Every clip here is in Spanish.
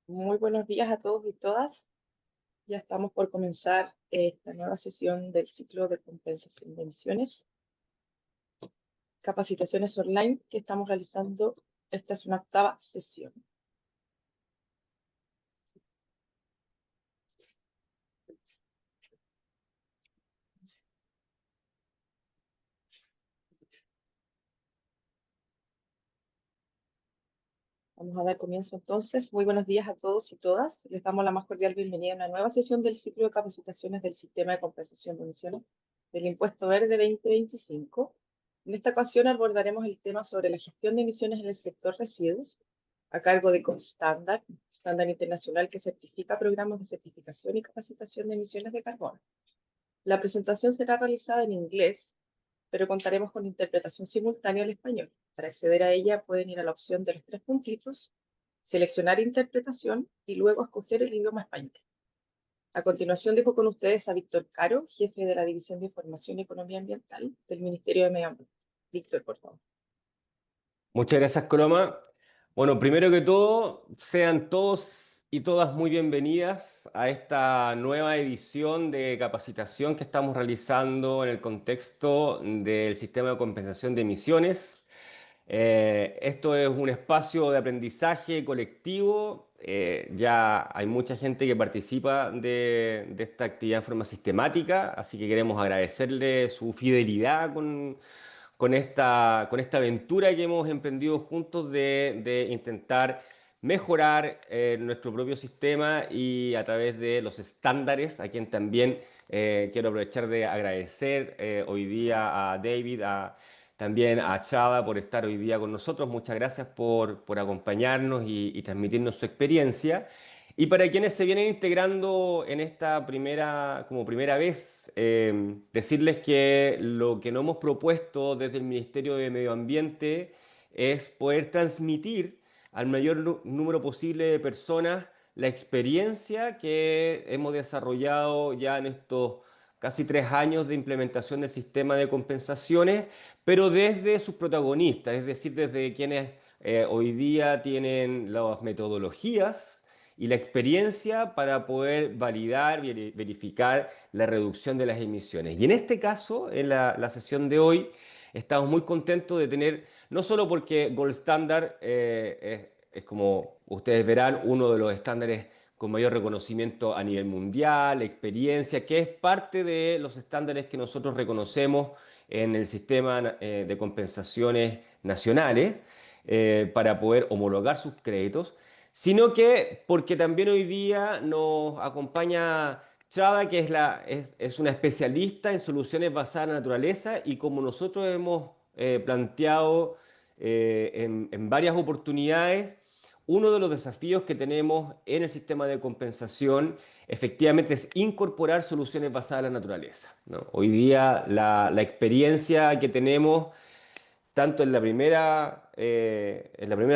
Muy buenos días a todos y todas. Ya estamos por comenzar esta nueva sesión del ciclo de compensación de emisiones, capacitaciones online que estamos realizando. Esta es una octava sesión. Vamos a dar comienzo entonces. Muy buenos días a todos y todas. Les damos la más cordial bienvenida a una nueva sesión del ciclo de capacitaciones del sistema de compensación de emisiones del Impuesto Verde 2025. En esta ocasión abordaremos el tema sobre la gestión de emisiones en el sector residuos, a cargo de Constandard, estándar internacional que certifica programas de certificación y capacitación de emisiones de carbono. La presentación será realizada en inglés, pero contaremos con interpretación simultánea al español. Para acceder a ella pueden ir a la opción de los tres puntitos, seleccionar interpretación y luego escoger el idioma español. A continuación dejo con ustedes a Víctor Caro, jefe de la División de Información y Economía Ambiental del Ministerio de Medio Ambiente. Víctor, por favor. Muchas gracias, Coloma. Bueno, primero que todo, sean todos y todas muy bienvenidas a esta nueva edición de capacitación que estamos realizando en el contexto del sistema de compensación de emisiones. Esto es un espacio de aprendizaje colectivo. Ya hay mucha gente que participa de esta actividad en forma sistemática, así que queremos agradecerle su fidelidad con esta aventura que hemos emprendido juntos de intentar mejorar nuestro propio sistema y a través de los estándares, a quien también quiero aprovechar de agradecer hoy día a David, también a Chava por estar hoy día con nosotros. Muchas gracias por acompañarnos y transmitirnos su experiencia. Y para quienes se vienen integrando en esta como primera vez, decirles que lo que nos hemos propuesto desde el Ministerio de Medio Ambiente es poder transmitir al mayor número posible de personas la experiencia que hemos desarrollado ya en estos casi 3 años de implementación del sistema de compensaciones, pero desde sus protagonistas, es decir, desde quienes hoy día tienen las metodologías y la experiencia para poder validar y verificar la reducción de las emisiones. Y en este caso, en la sesión de hoy, estamos muy contentos de tener, no solo porque Gold Standard es, como ustedes verán, uno de los estándares con mayor reconocimiento a nivel mundial, experiencia, que es parte de los estándares que nosotros reconocemos en el sistema de compensaciones nacionales para poder homologar sus créditos, sino que porque también hoy día nos acompaña Chava, que es una especialista en soluciones basadas en la naturaleza y como nosotros hemos planteado en varias oportunidades, uno de los desafíos que tenemos en el sistema de compensación efectivamente es incorporar soluciones basadas en la naturaleza, ¿no? Hoy día la experiencia que tenemos tanto en la primera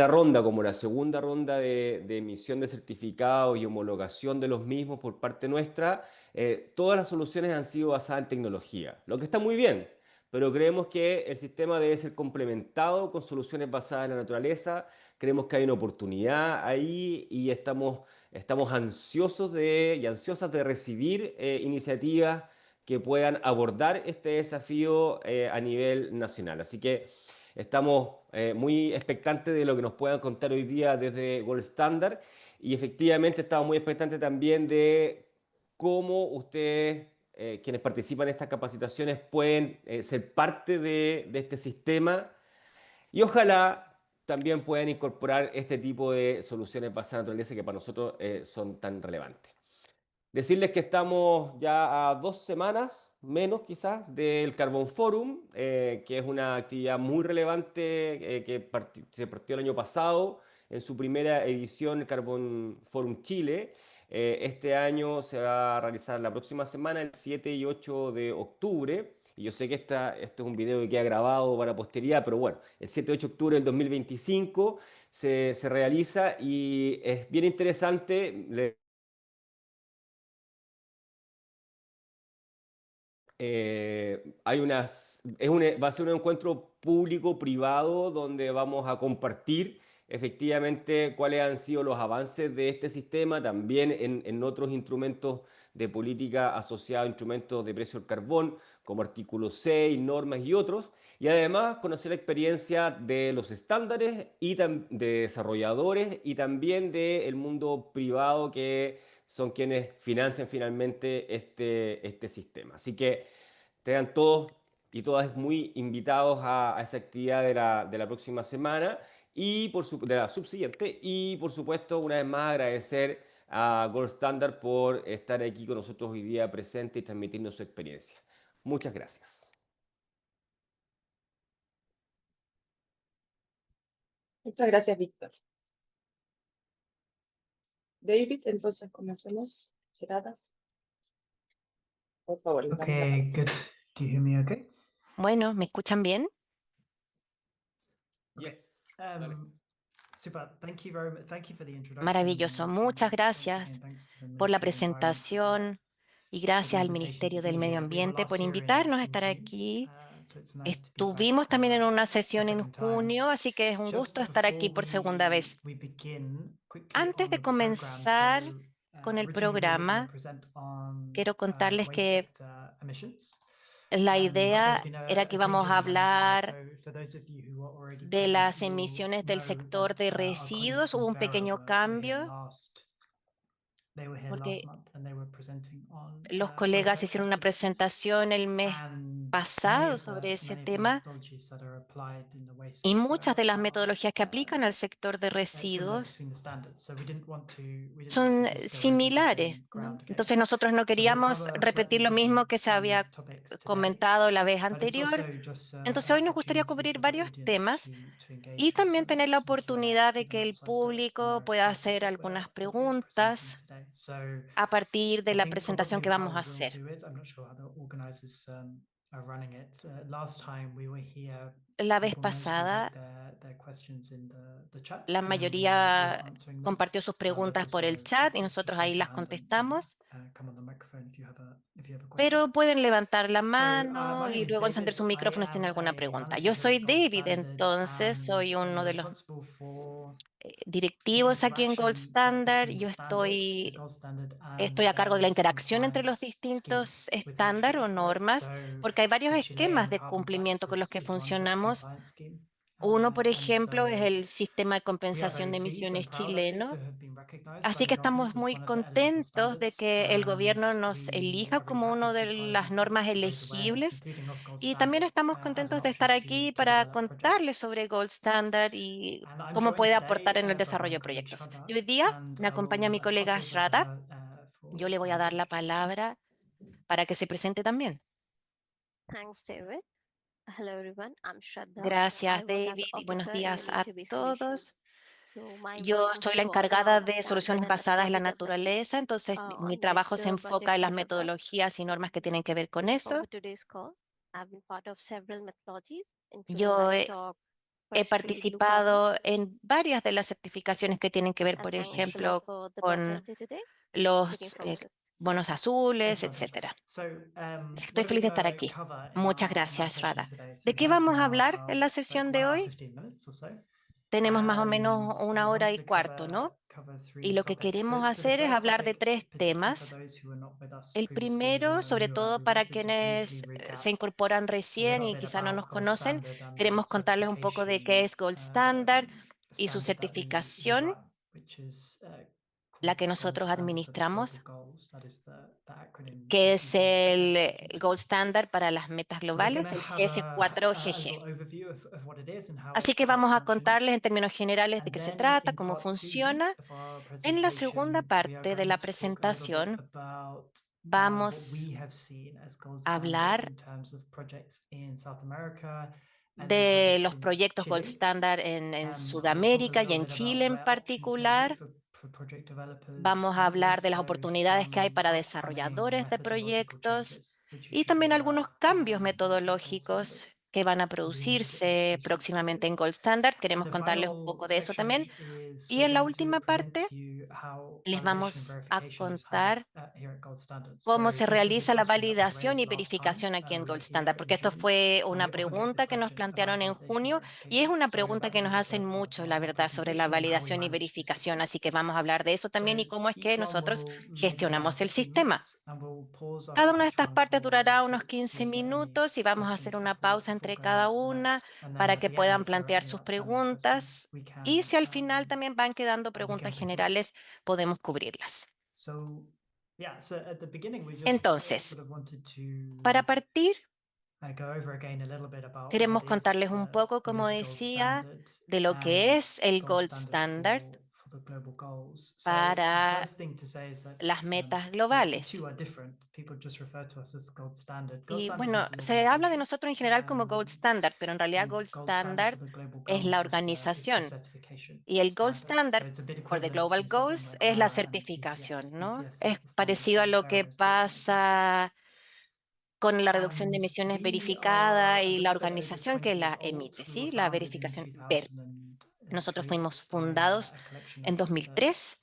ronda como en la segunda ronda de emisión de certificados y homologación de los mismos por parte nuestra, todas las soluciones han sido basadas en tecnología, lo que está muy bien, pero creemos que el sistema debe ser complementado con soluciones basadas en la naturaleza. Creemos que hay una oportunidad ahí y estamos ansiosos y ansiosas de recibir iniciativas que puedan abordar este desafío a nivel nacional. Así que estamos muy expectantes de lo que nos puedan contar hoy día desde Gold Standard y efectivamente estamos muy expectantes también de cómo ustedes, quienes participan en estas capacitaciones, pueden ser parte de este sistema y ojalá también puedan incorporar este tipo de soluciones basadas en naturaleza que para nosotros son tan relevantes. Decirles que estamos ya a 2 semanas, menos quizás, del Carbon Forum, que es una actividad muy relevante que se partió el año pasado en su primera edición, el Carbon Forum Chile. Este año se va a realizar la próxima semana, el 7 y 8 de octubre. Y yo sé que esto es un video que queda grabado para posteridad, pero bueno, el 7 y 8 de octubre del 2025 se realiza y es bien interesante. Va a ser un encuentro público-privado donde vamos a compartir efectivamente cuáles han sido los avances de este sistema, también en otros instrumentos de política asociados a instrumentos de precio del carbón, como artículo 6, normas y otros, y además conocer la experiencia de los estándares y de desarrolladores y también del mundo privado que son quienes financian finalmente este sistema. Así que tengan todos y todas muy invitados a esa actividad de la próxima semana y de la subsiguiente. Y por supuesto, una vez más agradecer a Gold Standard por estar aquí con nosotros hoy día presente y transmitirnos su experiencia. Muchas gracias. Muchas gracias, Víctor. David, entonces comencemos. Cheradas. Por favor, le damos la Okay, palabra. good. Do you hear me okay? Bueno, ¿me escuchan bien? Yes. Super. Thank you very much. Thank you for the introduction. Maravilloso. Muchas Once gracias again, thanks to the por la Ministry of Environment presentación y gracias al Ministerio del Medio Ambiente por invitarnos a estar aquí. Estuvimos también en una sesión en junio, así que es un gusto estar aquí por segunda vez. Antes de comenzar con el programa, quiero contarles que la idea era que íbamos a hablar de las emisiones del sector de residuos. Hubo un pequeño cambio porque los colegas hicieron una presentación el mes pasado sobre ese tema y muchas de las metodologías que aplican al sector de residuos son similares, ¿no? Entonces nosotros no queríamos repetir lo mismo que se había comentado la vez anterior. Entonces hoy nos gustaría cubrir varios temas y también tener la oportunidad de que el público pueda hacer algunas preguntas a partir de la presentación que vamos a hacer. La vez pasada, la mayoría compartió sus preguntas por el chat y nosotros ahí las contestamos. Pero pueden levantar la mano y luego encender su micrófono si tienen alguna pregunta. Yo soy David, entonces soy uno de los directivos aquí en Gold Standard. Yo estoy a cargo de la interacción entre los distintos estándares o normas, porque hay varios esquemas de cumplimiento con los que funcionamos. Uno, por ejemplo, es el sistema de compensación de emisiones chileno. Así que estamos muy contentos de que el gobierno nos elija como una de las normas elegibles y también estamos contentos de estar aquí para contarles sobre Gold Standard y cómo puede aportar en el desarrollo de proyectos. Y hoy día me acompaña mi colega Shraddha. Yo le voy a dar la palabra para que se presente también. Thanks, David. Hello, everyone. I'm Shraddha. Gracias, I work as David, an y buenos officer in the días a Mitsubishi todos. My Yo work is soy la to encargada around de soluciones standard and basadas en la methodology development, naturaleza, entonces mi on which trabajo se the enfoca en projects las are developed. metodologías y normas que tienen que ver con eso. For today's call, I've been part of several methodologies, including Yo livestock, he forestry, blue carbon, participado en varias de las certificaciones que tienen que ver, and por thank you ejemplo, for the con opportunity today, taking los from this. bonos azules, etcétera. Estoy feliz de estar aquí. Muchas gracias, Shraddha. ¿De qué vamos a hablar en la sesión de hoy? Tenemos más o menos 1 hora y cuarto, ¿no? Y lo que queremos hacer es hablar de 3 temas. El primero, sobre todo para quienes se incorporan recién y quizá no nos conocen, queremos contarles un poco de qué es Gold Standard y su certificación, la que nosotros administramos, que es el Gold Standard para las metas globales, el GS4GG. Así que vamos a contarles en términos generales de qué se trata, cómo funciona. En la segunda parte de la presentación vamos a hablar de los proyectos Gold Standard en Sudamérica y en Chile en particular. Vamos a hablar de las oportunidades que hay para desarrolladores de proyectos y también algunos cambios metodológicos que van a producirse próximamente en Gold Standard. Queremos contarles un poco de eso también. Y en la última parte les vamos a contar cómo se realiza la validación y verificación aquí en Gold Standard, porque esto fue una pregunta que nos plantearon en junio y es una pregunta que nos hacen mucho, la verdad, sobre la validación y verificación. Así que vamos a hablar de eso también y cómo es que nosotros gestionamos el sistema. Cada una de estas partes durará unos 15 minutos y vamos a hacer una pausa entre cada una para que puedan plantear sus preguntas. Y si al final también van quedando preguntas generales, podemos cubrirlas. Entonces, para partir, queremos contarles un poco, como decía, de lo que es el Gold Standard para las metas globales. Y bueno, se habla de nosotros en general como Gold Standard, pero en realidad Gold Standard es la organización. Y el Gold Standard for the Global Goals es la certificación, ¿no? Es parecido a lo que pasa con la reducción de emisiones verificada y la organización que la emite, ¿sí? La verificación BERT. Nosotros fuimos fundados en 2003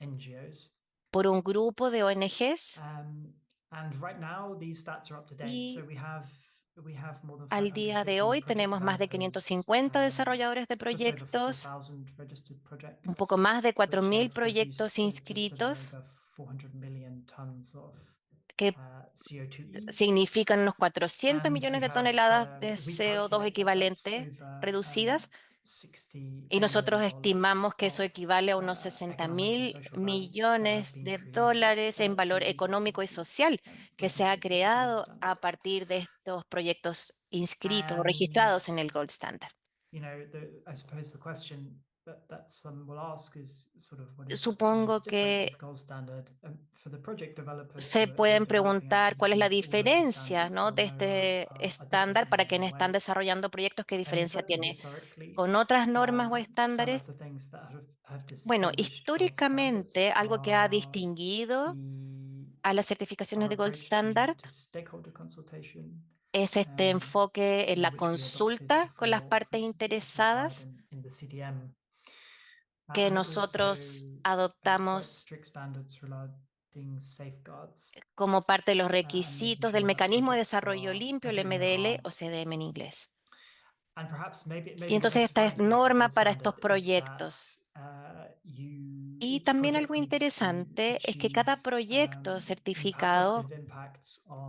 por un grupo de ONGs y al día de hoy tenemos más de 550 desarrolladores de proyectos, un poco más de 4.000 proyectos inscritos, que significan unos 400 millones de toneladas de CO2 equivalentes reducidas. Y nosotros estimamos que eso equivale a unos 60.000 millones de dólares en valor económico y social que se ha creado a partir de estos proyectos inscritos o registrados en el Gold Standard. Supongo que se pueden preguntar cuál es la diferencia, ¿no?, de este estándar para quienes están desarrollando proyectos, qué diferencia tiene con otras normas o estándares. Bueno, históricamente algo que ha distinguido a las certificaciones de Gold Standard es este enfoque en la consulta con las partes interesadas que nosotros adoptamos como parte de los requisitos del Mecanismo de Desarrollo Limpio, el MDL o CDM en inglés. Y entonces esta es norma para estos proyectos. Y también algo interesante es que cada proyecto certificado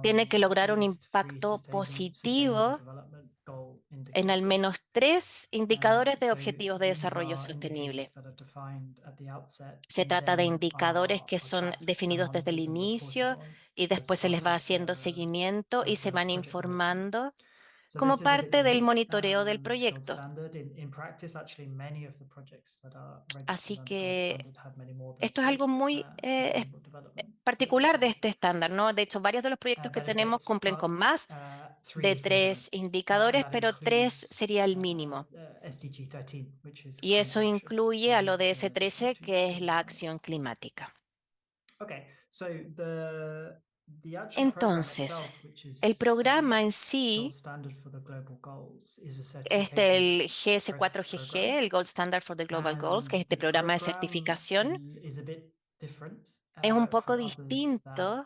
tiene que lograr un impacto positivo en al menos 3 indicadores de objetivos de desarrollo sostenible. Se trata de indicadores que son definidos desde el inicio y después se les va haciendo seguimiento y se van informando como parte del monitoreo del proyecto. Así que esto es algo muy particular de este estándar, ¿no? De hecho, varios de los proyectos que tenemos cumplen con más de 3 indicadores, pero 3 sería el mínimo. Y eso incluye al ODS 13, que es la acción climática. Entonces, el programa en sí, el GS4GG, el Gold Standard for the Global Goals, que es este programa de certificación, es un poco distinto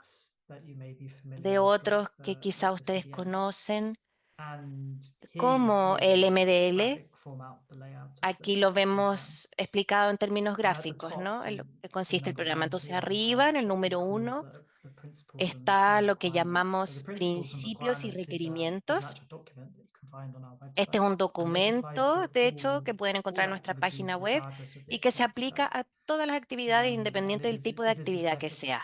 de otros que quizá ustedes conocen, como el MDL. Aquí lo vemos explicado en términos gráficos, ¿no? En lo que consiste el programa. Entonces, arriba, en el número 1, está lo que llamamos principios y requerimientos. Este es un documento, de hecho, que pueden encontrar en nuestra página web y que se aplica a todas las actividades independiente del tipo de actividad que sea.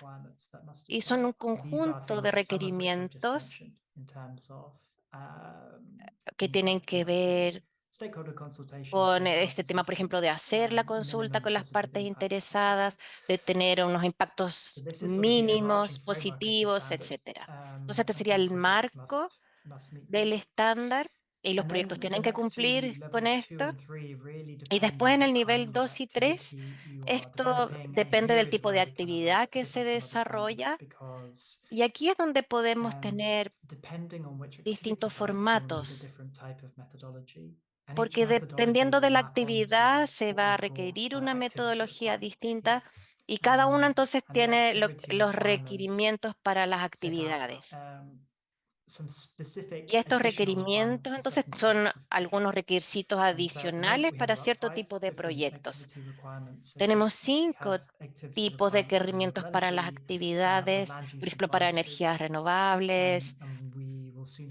Y son un conjunto de requerimientos que tienen que ver con este tema, por ejemplo, de hacer la consulta con las partes interesadas, de tener unos impactos mínimos, positivos, etcétera. Entonces, este sería el marco del estándar y los proyectos tienen que cumplir con esto. Y después en el nivel 2 y 3, esto depende del tipo de actividad que se desarrolla. Y aquí es donde podemos tener distintos formatos, porque dependiendo de la actividad se va a requerir una metodología distinta y cada una entonces tiene los requerimientos para las actividades. Y estos requerimientos entonces son algunos requisitos adicionales para cierto tipo de proyectos. Tenemos 5 tipos de requerimientos para las actividades, por ejemplo, para energías renovables,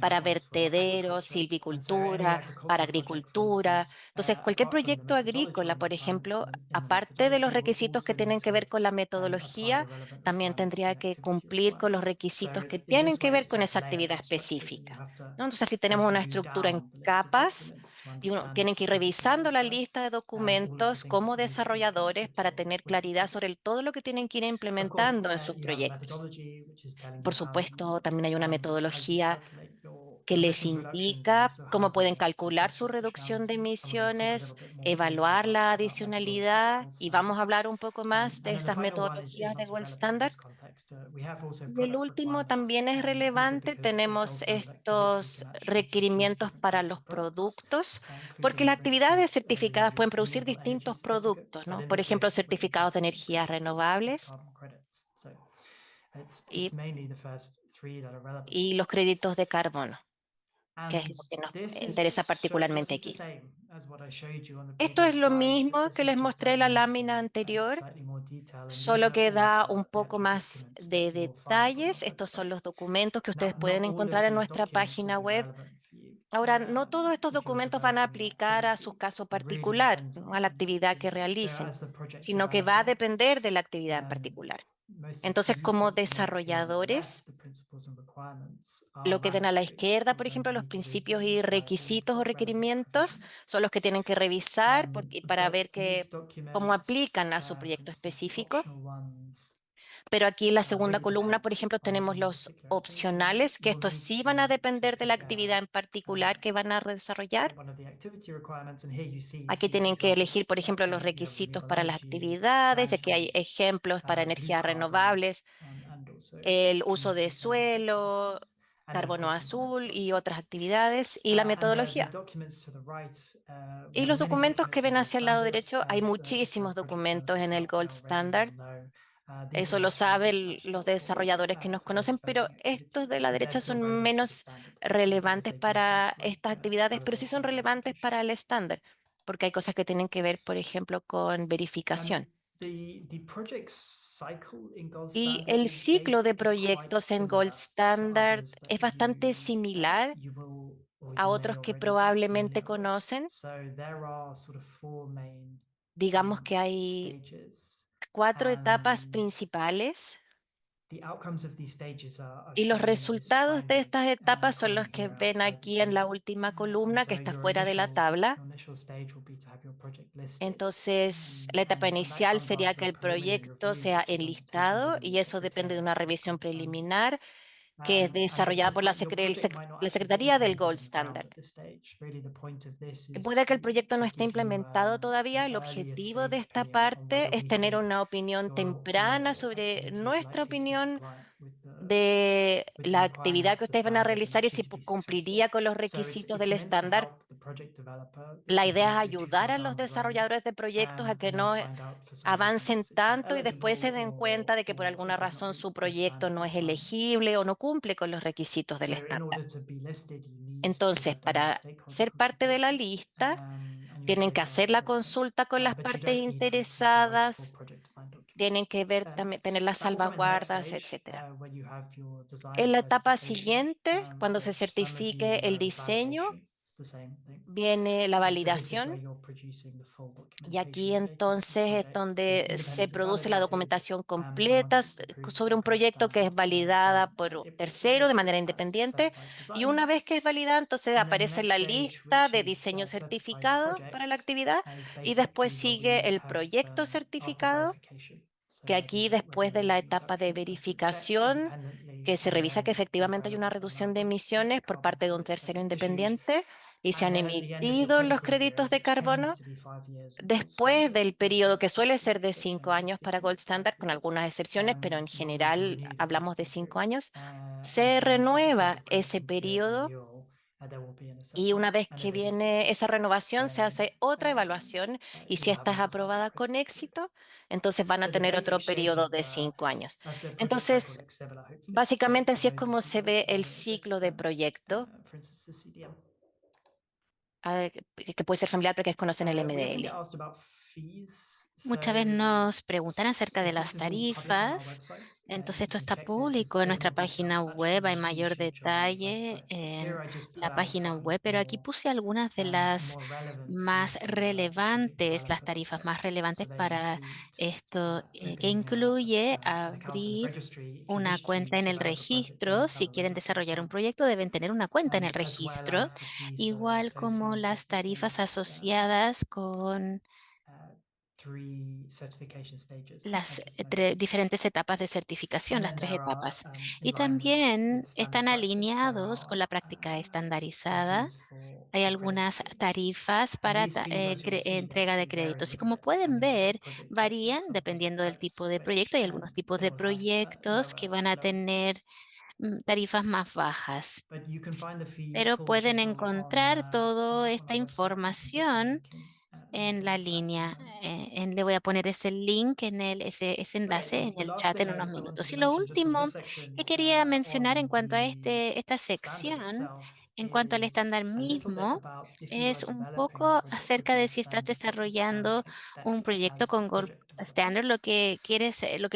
para vertederos, silvicultura, para agricultura. Entonces, cualquier proyecto agrícola, por ejemplo, aparte de los requisitos que tienen que ver con la metodología, también tendría que cumplir con los requisitos que tienen que ver con esa actividad específica, ¿no? Entonces, si tenemos una estructura en capas, y uno tienen que ir revisando la lista de documentos como desarrolladores para tener claridad sobre todo lo que tienen que ir implementando en sus proyectos. Por supuesto, también hay una metodología que les indica cómo pueden calcular su reducción de emisiones, evaluar la adicionalidad, y vamos a hablar un poco más de esas metodologías de Gold Standard. Y el último también es relevante, tenemos estos requerimientos para los productos, porque las actividades certificadas pueden producir distintos productos, ¿no? Por ejemplo, certificados de energías renovables y, y los créditos de carbono, que es lo que nos interesa particularmente aquí. Esto es lo mismo que les mostré en la lámina anterior, solo que da un poco más de detalles. Estos son los documentos que ustedes pueden encontrar en nuestra página web. Ahora, no todos estos documentos van a aplicar a su caso particular, ¿no? A la actividad que realicen, sino que va a depender de la actividad en particular. Entonces, como desarrolladores, lo que ven a la izquierda, por ejemplo, los principios y requisitos o requerimientos, son los que tienen que revisar para ver cómo aplican a su proyecto específico. Pero aquí en la segunda columna, por ejemplo, tenemos los opcionales, que estos sí van a depender de la actividad en particular que van a desarrollar. Aquí tienen que elegir, por ejemplo, los requisitos para las actividades, ya que hay ejemplos para energías renovables, el uso de suelo, carbono azul y otras actividades, y la metodología. Y los documentos que ven hacia el lado derecho, hay muchísimos documentos en el Gold Standard. Eso lo saben los desarrolladores que nos conocen, pero estos de la derecha son menos relevantes para estas actividades, pero sí son relevantes para el estándar, porque hay cosas que tienen que ver, por ejemplo, con verificación. Y el ciclo de proyectos en Gold Standard es bastante similar a otros que probablemente conocen. Digamos que hay 4 etapas principales. Y los resultados de estas etapas son los que ven aquí en la última columna, que está fuera de la tabla. Entonces, la etapa inicial sería que el proyecto sea enlistado, y eso depende de una revisión preliminar que es desarrollada por la Secretaría del Gold Standard. Puede que el proyecto no esté implementado todavía. El objetivo de esta parte es tener una opinión temprana sobre nuestra opinión de la actividad que ustedes van a realizar y si cumpliría con los requisitos del estándar. La idea es ayudar a los desarrolladores de proyectos a que no avancen tanto y después se den cuenta de que por alguna razón su proyecto no es elegible o no cumple con los requisitos del estándar. Entonces, para ser parte de la lista, tienen que hacer la consulta con las partes interesadas, tienen que ver también, tener las salvaguardas, etc. En la etapa siguiente, cuando se certifique el diseño, viene la validación, y aquí entonces es donde se produce la documentación completa sobre un proyecto que es validada por un tercero de manera independiente, y una vez que es validada, entonces aparece la lista de diseño certificado para la actividad, y después sigue el proyecto certificado, que aquí después de la etapa de verificación, que se revisa que efectivamente hay una reducción de emisiones por parte de un tercero independiente y se han emitido los créditos de carbono. Después del periodo que suele ser de 5 años para Gold Standard, con algunas excepciones, pero en general hablamos de 5 años, se renueva ese periodo y una vez que viene esa renovación se hace otra evaluación y si esta es aprobada con éxito, entonces van a tener otro periodo de 5 años. Entonces, básicamente así es como se ve el ciclo de proyecto, que puede ser familiar porque conocen el MDL. Muchas veces nos preguntan acerca de las tarifas. Entonces, esto está público en nuestra página web. Hay mayor detalle en la página web, pero aquí puse algunas de las más relevantes, las tarifas más relevantes para esto, que incluye abrir una cuenta en el registro. Si quieren desarrollar un proyecto, deben tener una cuenta en el registro, igual como las tarifas asociadas con las diferentes etapas de certificación, las 3 etapas. Y también están alineados con la práctica estandarizada. Hay algunas tarifas para entrega de créditos. Y como pueden ver, varían dependiendo del tipo de proyecto. Hay algunos tipos de proyectos que van a tener tarifas más bajas. Pero pueden encontrar toda esta información en la línea. Le voy a poner ese link ese enlace en el chat en unos minutos. Y lo último que quería mencionar en cuanto a esta sección, en cuanto al estándar mismo, es un poco acerca de si estás desarrollando un proyecto con Gold Standard, lo que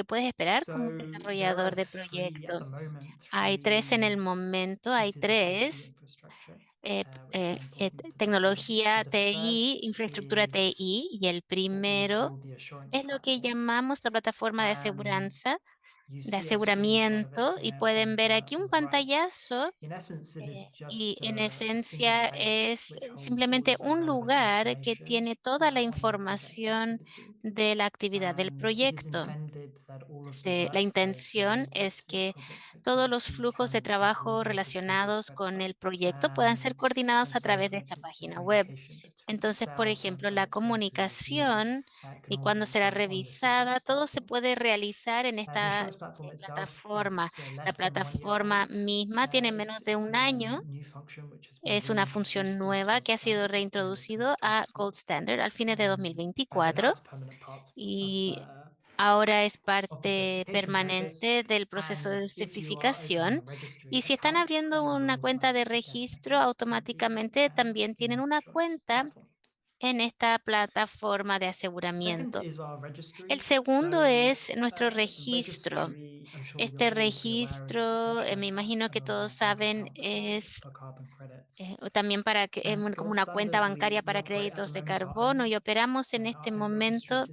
puedes esperar como un desarrollador de proyecto. Hay 3 en el momento, hay 3 tecnología TI, infraestructura TI, y el primero es lo que llamamos la plataforma de aseguranza, de aseguramiento, y pueden ver aquí un pantallazo. Y en esencia es simplemente un lugar que tiene toda la información de la actividad del proyecto. La intención es que todos los flujos de trabajo relacionados con el proyecto puedan ser coordinados a través de esta página web. Entonces, por ejemplo, la comunicación y cuándo será revisada, todo se puede realizar en esta plataforma. La plataforma misma tiene menos de un año. Es una función nueva que ha sido reintroducido a Gold Standard al fines de 2024 y ahora es parte permanente del proceso de certificación. Y si están abriendo una cuenta de registro, automáticamente también tienen una cuenta en esta plataforma de aseguramiento. El segundo es nuestro registro. Este registro, me imagino que todos saben, es también como una cuenta bancaria para créditos de carbono, y operamos en este momento.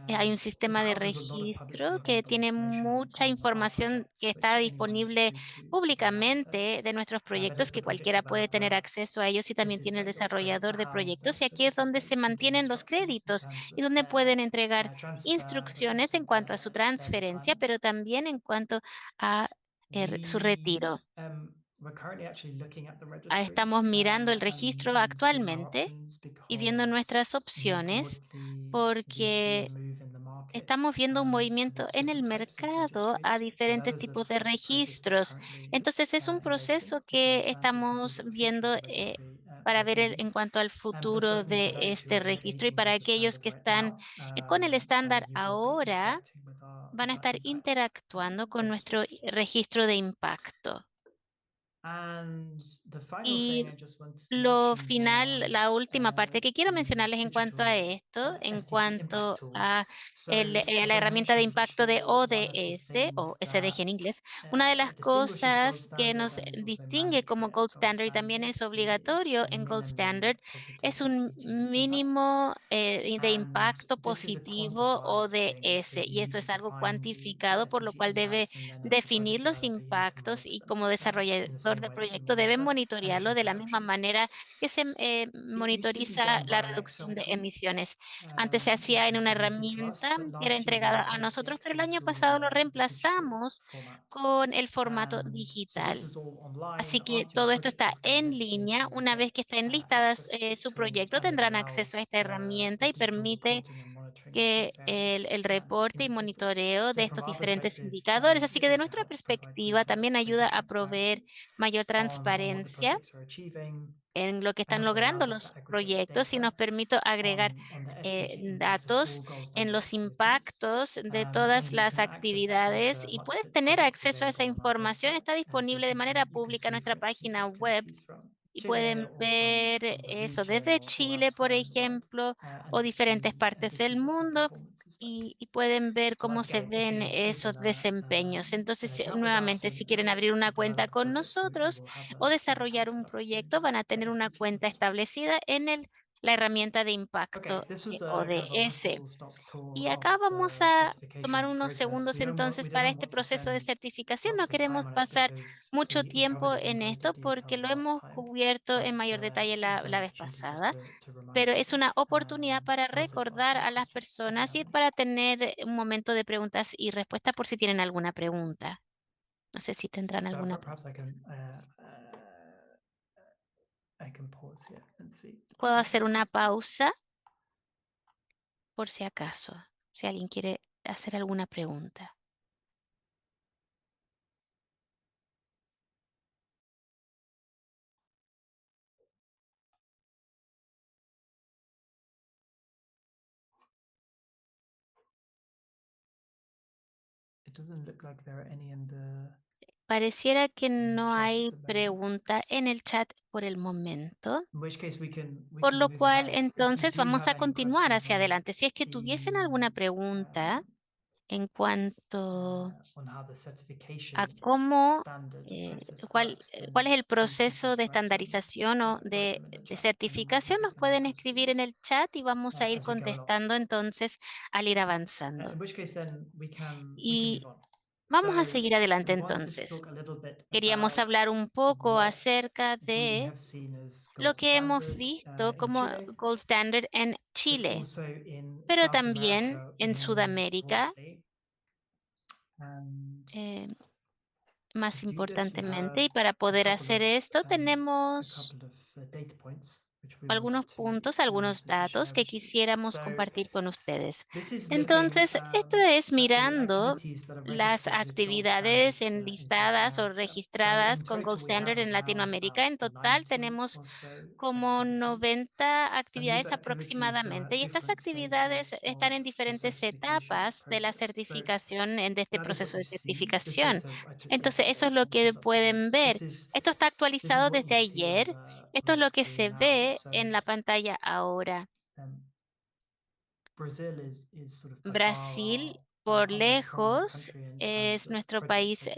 Hay un sistema de registro que tiene mucha información que está disponible públicamente de nuestros proyectos, que cualquiera puede tener acceso a ellos, y también tiene el desarrollador de proyectos. Y aquí es donde se mantienen los créditos y donde pueden entregar instrucciones en cuanto a su transferencia, pero también en cuanto a su retiro. Estamos mirando el registro actualmente y viendo nuestras opciones porque estamos viendo un movimiento en el mercado a diferentes tipos de registros. Entonces, es un proceso que estamos viendo para ver en cuanto al futuro de este registro, y para aquellos que están con el estándar ahora, van a estar interactuando con nuestro registro de impacto. Y lo final, la última parte que quiero mencionarles en cuanto a esto, en cuanto a la herramienta de impacto de ODS o SDG en inglés, una de las cosas que nos distingue como Gold Standard, y también es obligatorio en Gold Standard, es un mínimo de impacto positivo ODS, y esto es algo cuantificado, por lo cual debe definir los impactos, y como desarrollador administrador del proyecto debe monitorearlo de la misma manera que se monitoriza la reducción de emisiones. Antes se hacía en una herramienta que era entregada a nosotros, pero el año pasado lo reemplazamos con el formato digital. Así que todo esto está en línea. Una vez que estén listadas su proyecto, tendrán acceso a esta herramienta y permite que el reporte y monitoreo de estos diferentes indicadores. Así que de nuestra perspectiva también ayuda a proveer mayor transparencia en lo que están logrando los proyectos y nos permite agregar datos en los impactos de todas las actividades y puedes tener acceso a esa información. Está disponible de manera pública en nuestra página web y pueden ver eso desde Chile, por ejemplo, o diferentes partes del mundo. Y pueden ver cómo se ven esos desempeños. Entonces, nuevamente, si quieren abrir una cuenta con nosotros o desarrollar un proyecto, van a tener una cuenta establecida en la herramienta de impacto ODS. Y acá vamos a tomar unos segundos entonces para este proceso de certificación. No queremos pasar mucho tiempo en esto porque lo hemos cubierto en mayor detalle la vez pasada, pero es una oportunidad para recordar a las personas y para tener un momento de preguntas y respuestas por si tienen alguna pregunta. No sé si tendrán alguna pregunta. Puedo hacer una pausa por si acaso, si alguien quiere hacer alguna pregunta. Pareciera que no hay pregunta en el chat por el momento, por lo cual entonces vamos a continuar hacia adelante. Si es que tuviesen alguna pregunta en cuanto a cómo, cuál es el proceso de estandarización o de certificación, nos pueden escribir en el chat y vamos a ir contestando entonces al ir avanzando. Y vamos a seguir adelante entonces. Queríamos hablar un poco acerca de lo que hemos visto como Gold Standard en Chile, pero también en Sudamérica, eh, más importantemente. Y para poder hacer esto tenemos algunos puntos, algunos datos que quisiéramos compartir con ustedes. Entonces, esto es mirando las actividades enlistadas o registradas con Gold Standard en Latinoamérica. En total tenemos como 90 actividades aproximadamente, y estas actividades están en diferentes etapas de la certificación, de este proceso de certificación. Entonces, eso es lo que pueden ver. Esto está actualizado desde ayer. Esto es lo que se ve en la pantalla ahora. Brasil, por lejos, es nuestro país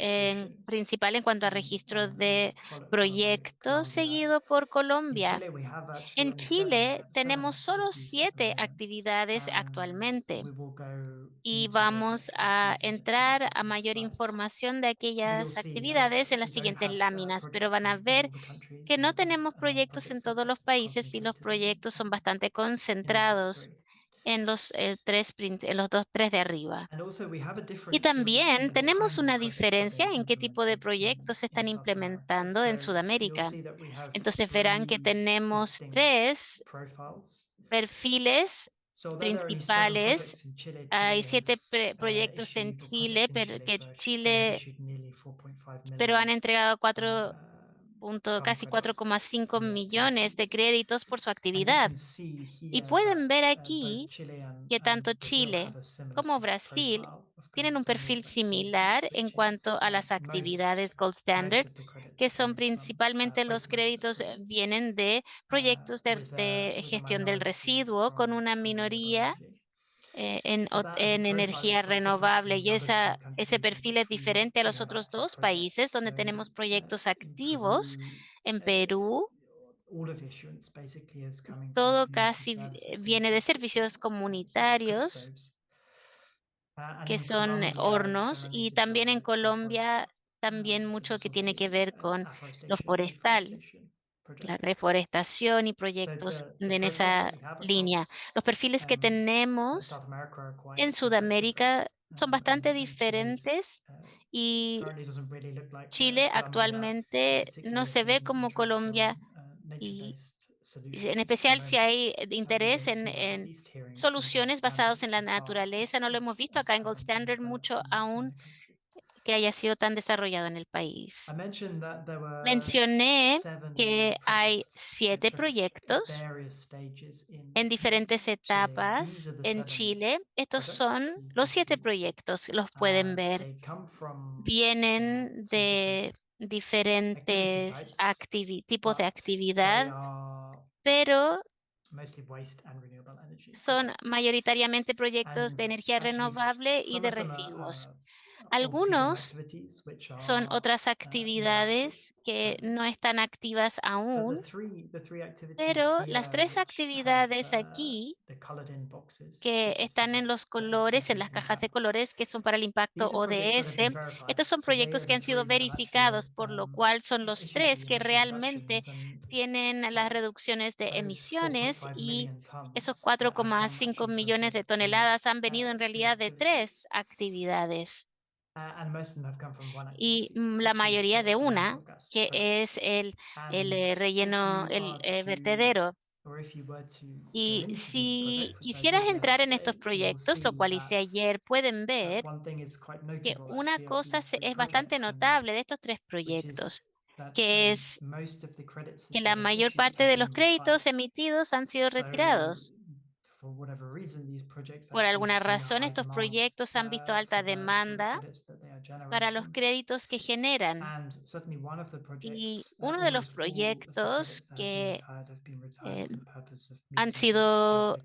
principal en cuanto a registro de proyectos, seguido por Colombia. En Chile tenemos solo 7 actividades actualmente y vamos a entrar a mayor información de aquellas actividades en las siguientes láminas, pero van a ver que no tenemos proyectos en todos los países y los proyectos son bastante concentrados en los, en los tres de arriba. Y también tenemos una diferencia en qué tipo de proyectos se están implementando en Sudamérica. Entonces verán que tenemos 3 perfiles principales. Hay 7 proyectos en Chile, pero han entregado casi 4,5 millones de créditos por su actividad. Y pueden ver aquí que tanto Chile como Brasil tienen un perfil similar en cuanto a las actividades Gold Standard, que son principalmente los créditos vienen de proyectos de gestión del residuo con una minoría en energía renovable, y ese perfil es diferente a los otros 2 países donde tenemos proyectos activos. En Perú, todo casi viene de servicios comunitarios, que son hornos, y también en Colombia también mucho que tiene que ver con lo forestal, la reforestación y proyectos en esa línea. Los perfiles que tenemos en Sudamérica son bastante diferentes y Chile actualmente no se ve como Colombia y en especial si hay interés en soluciones basadas en la naturaleza. No lo hemos visto acá en Gold Standard mucho aún que haya sido tan desarrollado en el país. Mencioné que hay 7 proyectos en diferentes etapas en Chile. Estos son los 7 proyectos, los pueden ver. Vienen de diferentes tipos de actividad, pero son mayoritariamente proyectos de energía renovable y de residuos. Algunos son otras actividades que no están activas aún, pero las 3 actividades aquí que están en los colores, en las cajas de colores, que son para el impacto ODS. Estos son proyectos que han sido verificados, por lo cual son los 3 que realmente tienen las reducciones de emisiones y esos 4,5 millones de toneladas han venido en realidad de 3 actividades y la mayoría de una, que es el relleno, el vertedero. Y si quisieras entrar en estos proyectos, lo cual hice ayer, pueden ver que una cosa es bastante notable de estos 3 proyectos, que es que la mayor parte de los créditos emitidos han sido retirados. Por alguna razón, estos proyectos han visto alta demanda para los créditos que generan. Y uno de los proyectos que han sido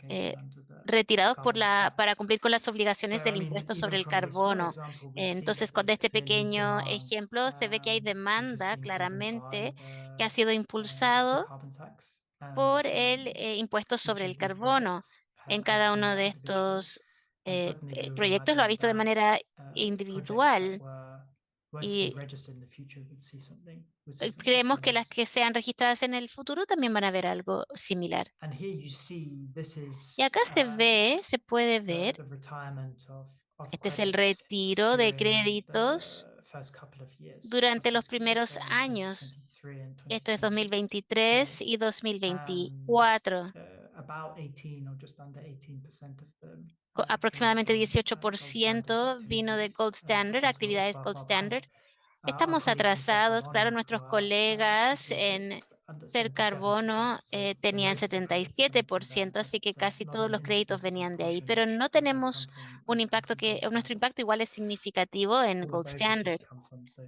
retirados para cumplir con las obligaciones del impuesto sobre el carbono. Entonces, con este pequeño ejemplo, se ve que hay demanda claramente que ha sido impulsado por el impuesto sobre el carbono. En cada uno de estos proyectos lo ha visto de manera individual y creemos que las que sean registradas en el futuro también van a ver algo similar. Y acá se puede ver, este es el retiro de créditos durante los primeros años. Esto es 2023 y 2024. Aproximadamente 18% vino de Gold Standard, actividades Gold Standard. Estamos atrasados, claro, nuestros colegas en Ser Carbono tenían 77%, así que casi todos los créditos venían de ahí, pero no tenemos un impacto nuestro impacto igual es significativo en Gold Standard.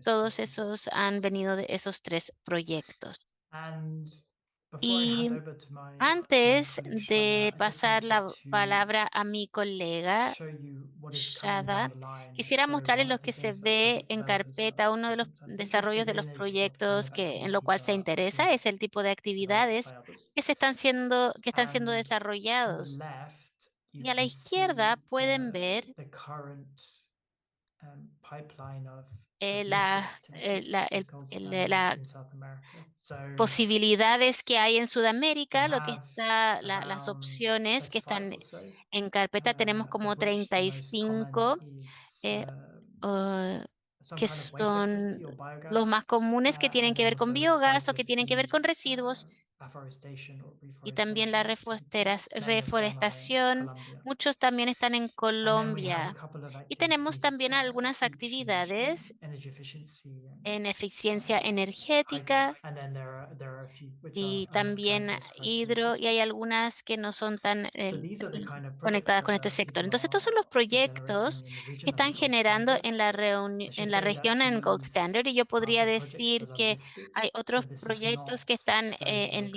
Todos esos han venido de esos 3 proyectos. Y antes de pasar la palabra a mi colega, Shada, quisiera mostrarles lo que se ve en carpeta. Uno de los desarrollos de los proyectos en lo cual se interesa es el tipo de actividades que están siendo desarrollados. Y a la izquierda pueden ver las posibilidades que hay en Sudamérica, lo que está, las opciones que están en carpeta. Tenemos como 35 que son los más comunes que tienen que ver con biogás o que tienen que ver con residuos. Y también la reforestación. Muchos también están en Colombia. Y tenemos también algunas actividades en eficiencia energética y también hidro, y hay algunas que no son tan conectadas con este sector. Entonces, estos son los proyectos que están generando en la región en Gold Standard, y yo podría decir que hay otros proyectos que están enlistados.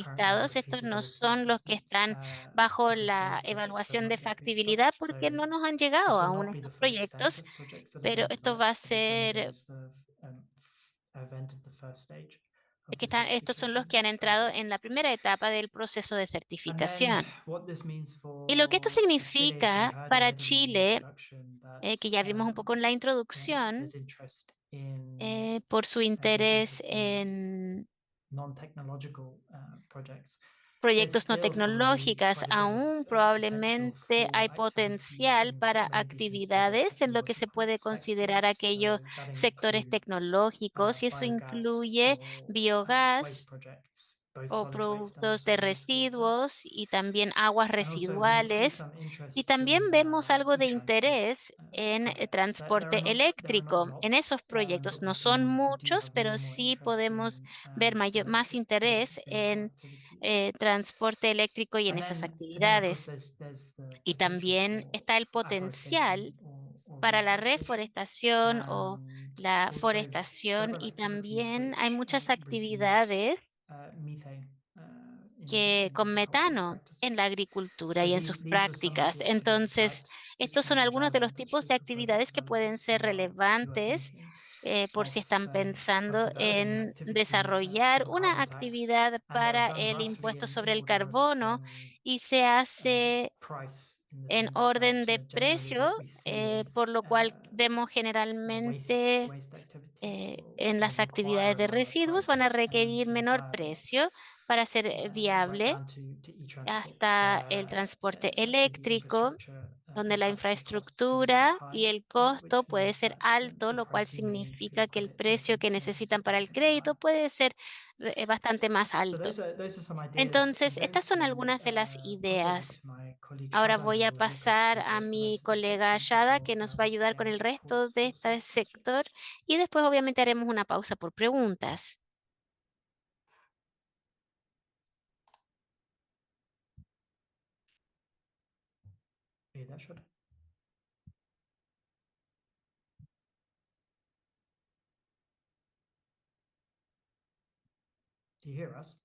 Estos no son los que están bajo la evaluación de factibilidad porque no nos han llegado aún estos proyectos, pero esto va a ser estos son los que han entrado en la primera etapa del proceso de certificación. Y lo que esto significa para Chile, que ya vimos un poco en la introducción, por su interés en non-technological projects. proyectos no tecnológicos. Aún probablemente hay potencial para actividades en lo que se puede considerar aquellos sectores tecnológicos, y eso incluye biogás o productos de residuos y también aguas residuales. Y también vemos algo de interés en transporte eléctrico. En esos proyectos no son muchos, pero sí podemos ver más interés en transporte eléctrico y en esas actividades. Y también está el potencial para la reforestación o la forestación, y también hay muchas actividades que con metano en la agricultura y en sus prácticas. Entonces, estos son algunos de los tipos de actividades que pueden ser relevantes por si están pensando en desarrollar una actividad para el impuesto sobre el carbono, y se hace en orden de precio, por lo cual vemos generalmente en las actividades de residuos van a requerir menor precio para ser viable, hasta el transporte eléctrico, donde la infraestructura y el costo puede ser alto, lo cual significa que el precio que necesitan para el crédito puede ser bastante más alto. Entonces, estas son algunas de las ideas. Ahora voy a pasar a mi colega Shada, que nos va a ayudar con el resto de este sector, y después obviamente haremos una pausa por preguntas. Do you hear us?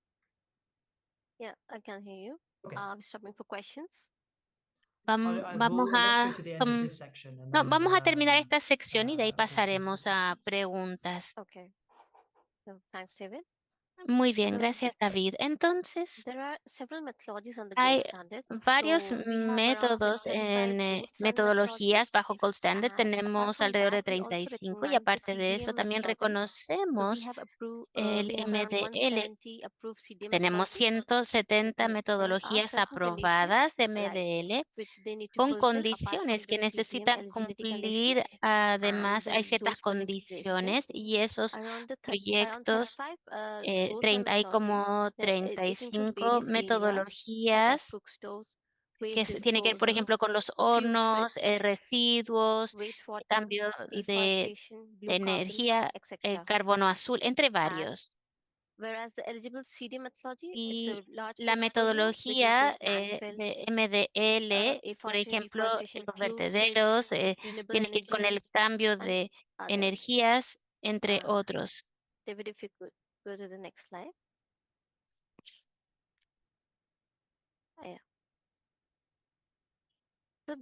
Yeah, I can hear you. Okay. Stopping for questions. Vamos a terminar esta sección y de ahí pasaremos a preguntas. Okay. So thanks, David. Muy bien, gracias, David. Entonces, There are several methodologies on the hay gold standard. varios So we have around métodos 35 en gold standard metodologías bajo Gold Standard. and apart Tenemos from alrededor de that, we also 35, y recognize the aparte de eso CDM también methodology. So we reconocemos have approved, el we have around MDL. 170 approved CDM Tenemos methodologies. 170 There are metodologías certain aprobadas de conditions, MDL which they need to con fulfill apart from condiciones que the CDM necesitan eligibility cumplir. condition. Además, hay Then ciertas those projects listed condiciones, y esos around proyectos, 35 goals and hay methodologies. como It includes 35 various areas such as metodologías cookstoves, que waste tiene que ver, por disposal, ejemplo, con los fuel hornos, switch, residuos, wastewater, cambio de afforestation, blue carbon, energía, etc. carbono azul, entre And varios. whereas the eligible CD methodology, it's Y a large la portfolio which metodología includes landfill, de MDL, por afforestation, ejemplo, reforestation, los fuel switch, vertederos, renewable tiene que ver con energy, el cambio and de others. energías, entre otros. David, if you could go to the next slide. Yeah. So,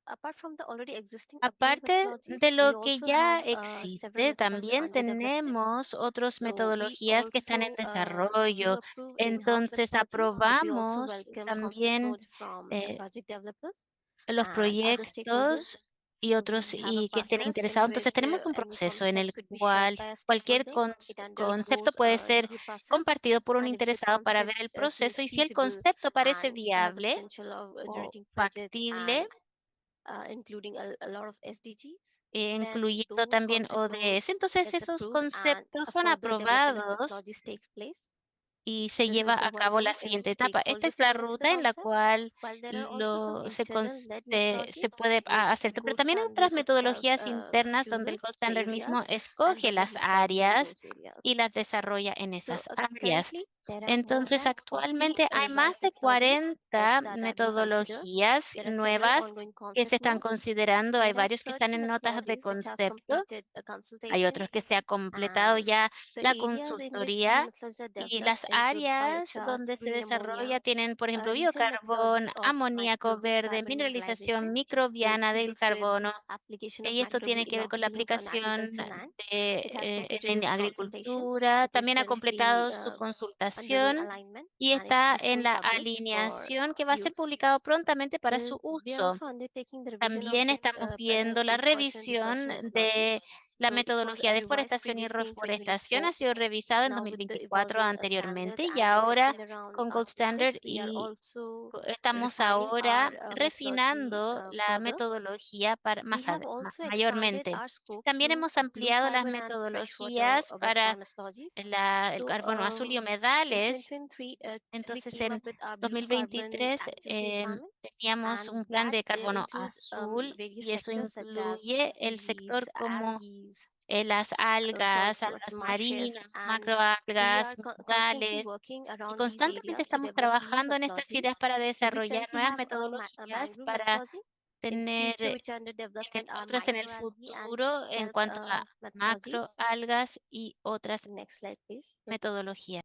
apart from the already existing approved Aparte methodologies, de we lo que also ya have several existe, methodologies también under development. tenemos otras So we metodologías que están en also do desarrollo. approve in-house Entonces, methodology, but we also aprobamos welcome concept también note from project developers los and other stakeholders. proyectos y So otros we have a y que estén process in interesados. Entonces, which tenemos un any proceso en concept el could be shared cual by a cualquier stakeholder. It concepto undergoes puede a ser review process, compartido por un and if the interesado para ver concept el proceso, seems y si el feasible concepto parece and has the viable potential of o generating projects factible, and including a lot of SDGs, then incluyendo those también concept note ODS, entonces gets esos approved and conceptos a son further development of aprobados methodologies takes place. y se This is lleva the a cabo la one-to-one siguiente etapa. Esta es stakeholder la selects the ruta en la concept, cual while there are also some internal-led se methodologies puede hacer esto, pero gold también hay otras standard itself metodologías internas donde el chooses Gold the Standard mismo areas and escoge develop las methodologies in áreas those areas. y las desarrolla en So esas áreas. currently there are more Entonces, than 40 actualmente hay revised más de methodologies 40 that are being considered. metodologías There are several nuevas ongoing que se concept están notes. considerando. Hay There are varios que están certain en notas de methodologies which has concepto. completed a Hay consultation, otros que se ha completado and ya the la areas in which these consultoría, methodologies are y developed las include áreas biochar, donde se green ammonia, desarrolla tienen, por ejemplo, recent methodology biocarbón, of amoníaco verde, microcarbon mineralización mineralization, microbiana del deals with carbono, application of y esto tiene microbial que ver con la inoculants on aplicación agricultural land. It has de, completed en its consultation. agricultura. It is También ha currently completado su undergoing consultación alignment, y and it will está be en soon la published for alineación, que va a ser use. publicado prontamente para su We are uso. also undertaking the revision of También the estamos present viendo la approved version of the revisión first methodology. La So it was metodología de revised forestación y previously in reforestación 2024. ha sido revisado en Now with the 2024 evolving standard anteriormente y and ahora in around con Gold Article Standard 6, we are also estamos refining ahora our methodology refinando la further. metodología para We have also expanded mayormente. our scope También to hemos blue ampliado las carbon and freshwater metodologías para wetland methodologies. el So carbono azul y in humedales. 2023, we Entonces, came en up with our blue carbon 2023 activity requirements, teníamos un and plan that de carbono includes azul various y eso sectors such as incluye el seaweeds, sector como algae, las algas, saltwater algas marshes, marinas, and we macroalgas, are constantly modales. working Y around these constantemente areas to estamos develop new trabajando en estas ideas methodologies. para So we desarrollar currently nuevas have a metodologías mangrove para methodology. In tener future, which are under development are otras en el microalgae and futuro en kelp cuanto a methodologies. macroalgas y otras Next slide, please. metodologías.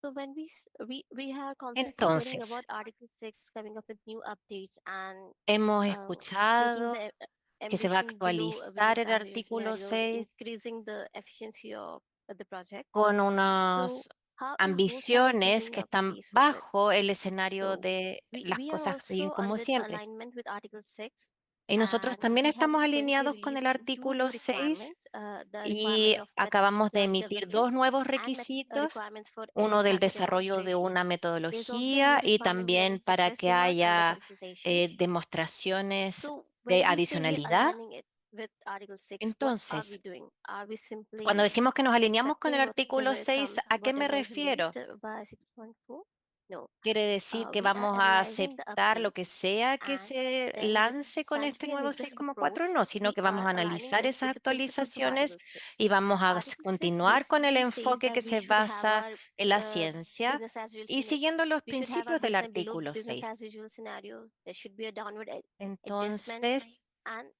So when we are constantly hearing Entonces, about Article 6 coming up with new updates and hemos making escuchado the que se va a emission below actualizar various el as usual artículo scenarios, 6 increasing the efficiency of the project. con So unas how is Gold Standard ambiciones keeping que up the están pace with it? bajo el escenario So de las we are cosas siguen also como under siempre. alignment with Article 6, Y nosotros and también we have estamos currently alineados con el released two artículo new 6 requirements, the y requirement of acabamos de methodology emitir development dos nuevos and requisitos, requirements for uno del understanding desarrollo de demonstration. una There's also a new metodología y requirement también regarding para suppressed que demand and the haya consultation. demostraciones So de when we say we are adicionalidad. aligning it with Article 6, what are we Entonces, doing? Are we cuando simply decimos que nos alineamos con el accepting artículo whatever 6, comes, ¿a qué me whatever is refiero? released by 6.4? No. Quiere decir que We are vamos a analyzing the aceptar lo updates, que sea que and se then with lance con este scientific and nuevo rigorous 6,4, approach, no, sino we que vamos are a aligning analizar it esas with the principles of actualizaciones Article 6. y vamos a Article 6 continuar con el basically says enfoque that que we se should have basa our en la ciencia business as usual y siguiendo los we should have our principios del below artículo business 6. as usual scenario. There should be a downward adjustment, Entonces, and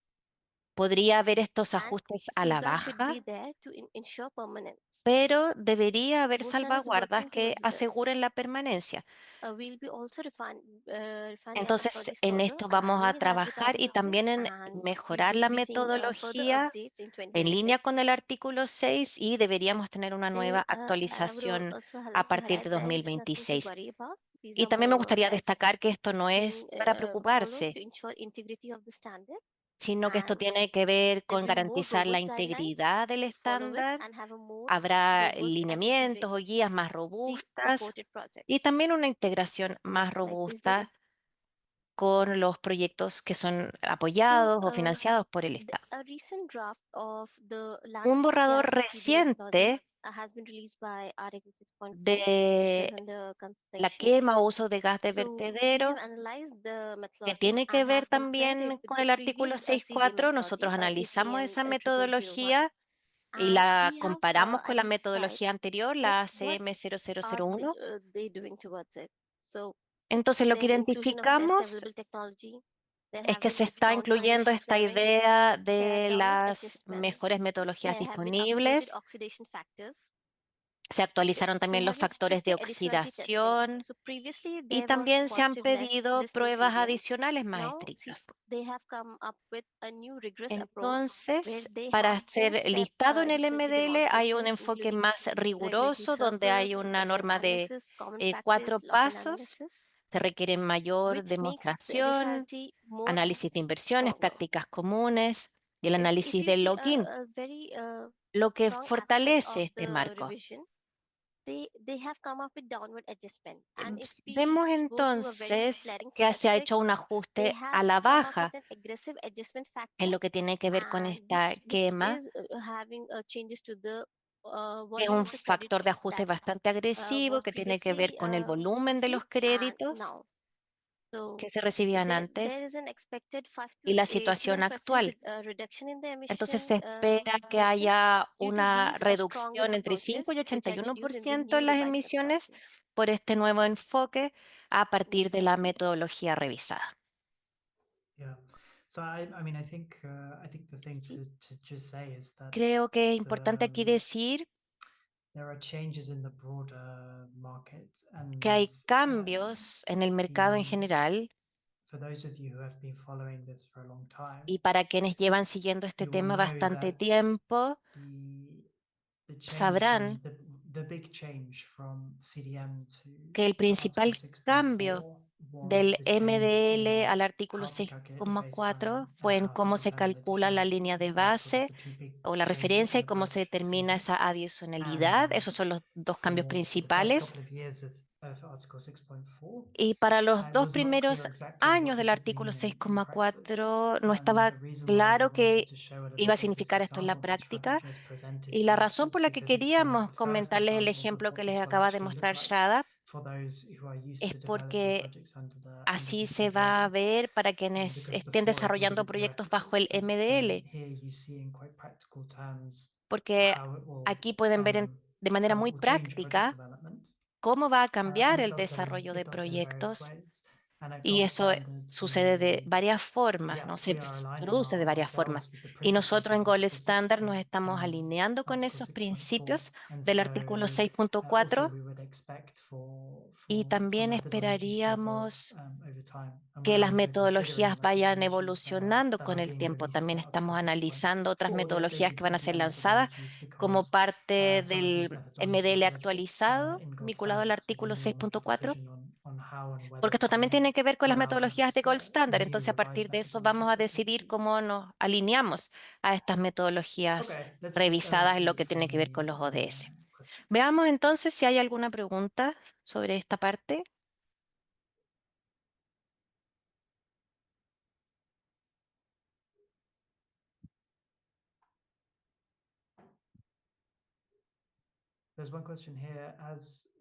podría haber estos and ajustes a la safeguards should be baja, there to ensure permanence. pero debería haber Gold Standard is salvaguardas working que towards this. aseguren la permanencia. We'll be also refining our Entonces, methodologies en further, esto vamos a aligning it with trabajar y Article 6, también en and we mejorar will la be seeing further metodología updates in en línea 2026. con el artículo 6 y deberíamos tener una nueva And I would actualización also a like to partir de highlight there's nothing to 2026. worry about. These Y are también me more or gustaría less destacar que esto no being es para followed preocuparse, to ensure integrity of the standard, sino que esto and tiene que ver there'll con be more garantizar la robust guidelines integridad del to follow it estándar. and have a more Habrá robust lineamientos o guías más robustas supported y projects. también una integración más Next slide, please, David. robusta con los proyectos que son So, apoyados o financiados por el Estado. a recent draft of the Un landfill borrador gas CD methodology reciente has been released by Article 6.4, which is de under la consultation. quema o uso de gas de So, we vertedero, have analyzed the que methodology tiene que and ver have compared it también with con the el artículo previous CD 6.4. Nosotros methodology, analizamos PPM esa 0001, metodología y and la we have comparamos con la identified metodología anterior, that la what ACM are 0001. they doing towards it. So, Entonces, lo que there's inclusion of best identificamos available technology. There es have que been se está incluyendo countermeasures esta therein, idea care de downward las adjustment. mejores metodologías There have been updated disponibles. oxidation factors. Se actualizaron There también los have been factores de stricter additionality testing. oxidación So previously y there was también se han positive pedido list in pruebas CDM. adicionales más Now, see, estrictas. they have come up with a new rigorous approach where Entonces, they para have ser four-step listado en el efficiency MDL hay un demonstration, enfoque including más regulatory riguroso donde hay circles, una SWOT norma de analysis, common 4 practice, loss-and pasos. analysis, Se requiere mayor which makes the demostración, additionality more análisis de inversiones, stronger. prácticas comunes y el If análisis you del see login, a very lo que strong aspect fortalece of este the marco. revision, they have come up with downward adjustment. And if we Vemos go to a very entonces flaring que se ha statistic, hecho un they ajuste have a la come up with baja an aggressive adjustment en factor, lo que tiene que ver con and esta which quema. is having changes to the Es volume un of the credit factor de risk ajuste that bastante agresivo was que tiene que ver previously con el volumen de los received and créditos now. So que se recibían there antes is an expected 5 to y la situación 7% actual. reduction in the Entonces emission se espera que reduction haya due to una these stronger reducción entre 5 approaches y which are introduced in the 81% en new las revised emisiones methodology. por este nuevo enfoque a partir Next de slide, la please. metodología revisada. Yeah. So I mean, I think the thing Sí. to just say is that Creo que es importante aquí decir there are changes in the broader market, and que hay cambios en el mercado en general for those of you who have been following this for a long time, y para quienes llevan siguiendo este you will tema know bastante that tiempo, the change sabrán from the big change from CDM to que el principal Article cambio 6.4 was del the change MDL in al artículo how to calculate the 6,4 baseline fue and en how to cómo se determine calcula la additionality. línea de So that's sort of base the two big o la changes referencia in y cómo se approach to determina it. esa adicionalidad. And Esos son los dos cambios for the first principales. couple of years of Article 6.4, Y para los it dos was not clear primeros exactly what años del this would artículo mean in practice. 6,4 no And the estaba reason why we claro wanted qué to show a little iba a bit of this significar esto en la example which práctica. Radhika just presented Y to la us razón was por la que because it's one of queríamos the first comentarles el examples of ejemplo what que les this will acaba de actually look mostrar like Shada for those who are used es to developing porque projects under así the se va a PPA. ver para quienes Because estén before it was a desarrollando bit proyectos theoretical, bajo el but MDL, here you see in quite practical terms porque how it will aquí pueden ver de manera muy change project práctica development. cómo va a cambiar And el desarrollo de it does so in various proyectos. ways. And at Y Gold eso Standard, sucede de varias formas, yeah, ¿no? Se we are aligning produce de varias formas. ourselves with the Y principles nosotros of en Gold Article Standard 6. nos estamos alineando con Article esos 6.4. principios And del so, artículo also 6.4 we would expect y también methodologies to evolve, esperaríamos over time. And que we're las also considering metodologías vayan methodologies evolucionando that are con el being tiempo. released También by Article estamos analizando otras 6.4. Those metodologías would que van a simply ser be lanzadas methodologies como because parte some of these del methodologies MDL are eligible actualizado, in Gold vinculado al Standard. So artículo then we'll make a 6.4, decision on how and whether porque esto también tiene que ver con las roll out metodologías de these Gold Standard. new Entonces, a partir revised de eso vamos a methodologies later decidir this year. cómo nos alineamos a estas metodologías Okay, revisadas en see lo que if tiene que ver con any los ODS. questions. Veamos entonces si hay alguna pregunta sobre esta parte. There's one question here.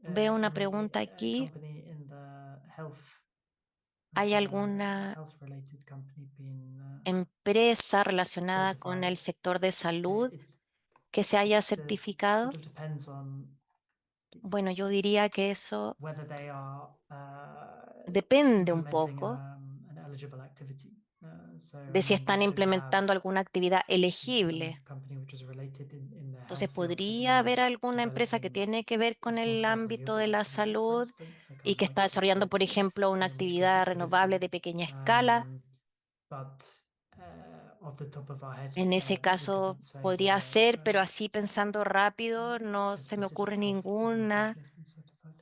Veo una pregunta aquí. Company in the health, ¿Hay alguna health related company been empresa relacionada con certified? el sector de salud It que se haya sort certificado? of depends on Bueno, yo diría que eso whether they are depende un implementing poco an eligible activity. de si están You could have implementando alguna actividad elegible. some company which is related in the Entonces, health field, but podría more haber alguna empresa que developing tiene que ver con a small el scale ámbito de renewable la activity, for salud instance, a y que company está like desarrollando, por Swissquote, ejemplo, una in which case actividad it could renovable be. de pequeña escala. But off the top of our head, En ese we caso couldn't say podría whether ser, pero así pensando rápido, no a se me specific ocurre health ninguna organization has been certified.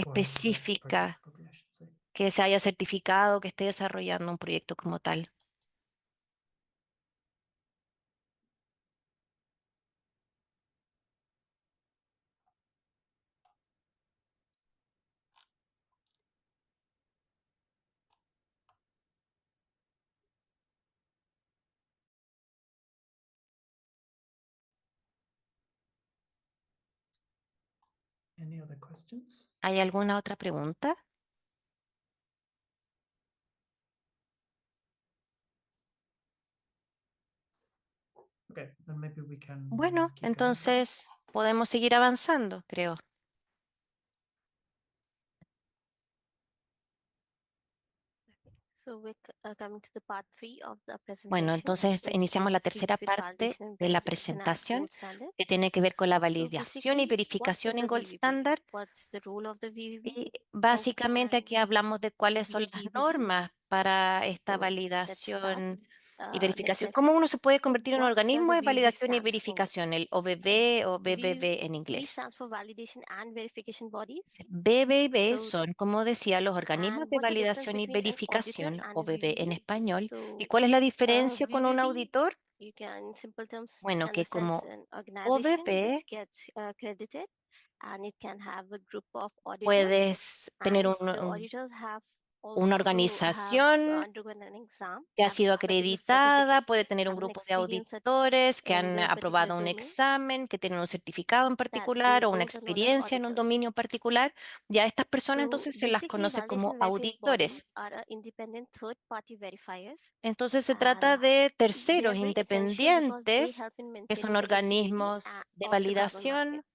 Or health project, específica probably I should say. que se haya certificado, que esté desarrollando un proyecto como tal. Any other questions? ¿Hay alguna otra pregunta? Okay, then maybe we can Bueno, keep going. entonces podemos seguir avanzando, creo. So we're coming to the part 3 of the Bueno, presentation. entonces Which iniciamos la deals tercera with parte validation and de la verification as presentación gold standard. que tiene que ver con la So validación y basically, what verificación is en a Gold VVB? Standard. What's the role of the VVB? Y básicamente aquí hablamos de cuáles son las VVB. normas para esta So let's start. validación y Let's verificación. ¿Cómo uno se puede convertir en un what does organismo a de VVB validación y stands for? verificación? El OVB o BBB en VVB inglés. stands for validation and verification bodies. BBB So, son, como decía, los organismos and de what's the difference validación y between an auditor verificación, and a OVB en VVB? español. So, ¿Y cuál es la diferencia con un VVB, auditor? you can, in simple terms, Bueno, can que sense como an organization OVB which gets accredited, and it can have a group of auditors, puedes tener and the auditors have una also organización undergone an exam, que ha have sido particular acreditada, certificates, puede tener un and an grupo de experience auditores que in han the particular aprobado un domain, examen, que tienen un certificado en that particular o una those are known as experiencia en un auditors. dominio particular. Ya estas personas So entonces se las basically, conoce como validation verification bodies auditores. are independent third-party verifiers, Entonces se and trata de they terceros are very essential because they independientes help in que son maintaining the integrity organismos de of the carbon market. validación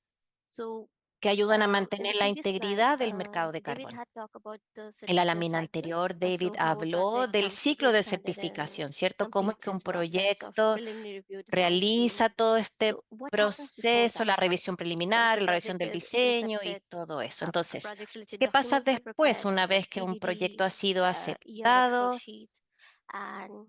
So que ayudan a in the mantener la previous slide, integridad del mercado de David carbón. had talked about the En la certificate lámina cycle. anterior, David So how a habló project del comes to ciclo gold de standard and certificación, ¿cierto? Cómo es completes que un its process of proyecto preliminary review, design, review. realiza todo este So what happens before proceso, that? la revisión Once preliminar, the la revisión project del is diseño y accepted, todo eso. a Entonces, project related ¿qué pasa documents are después prepared, una such as vez que un PDD, proyecto ha sido year Excel aceptado? sheets, and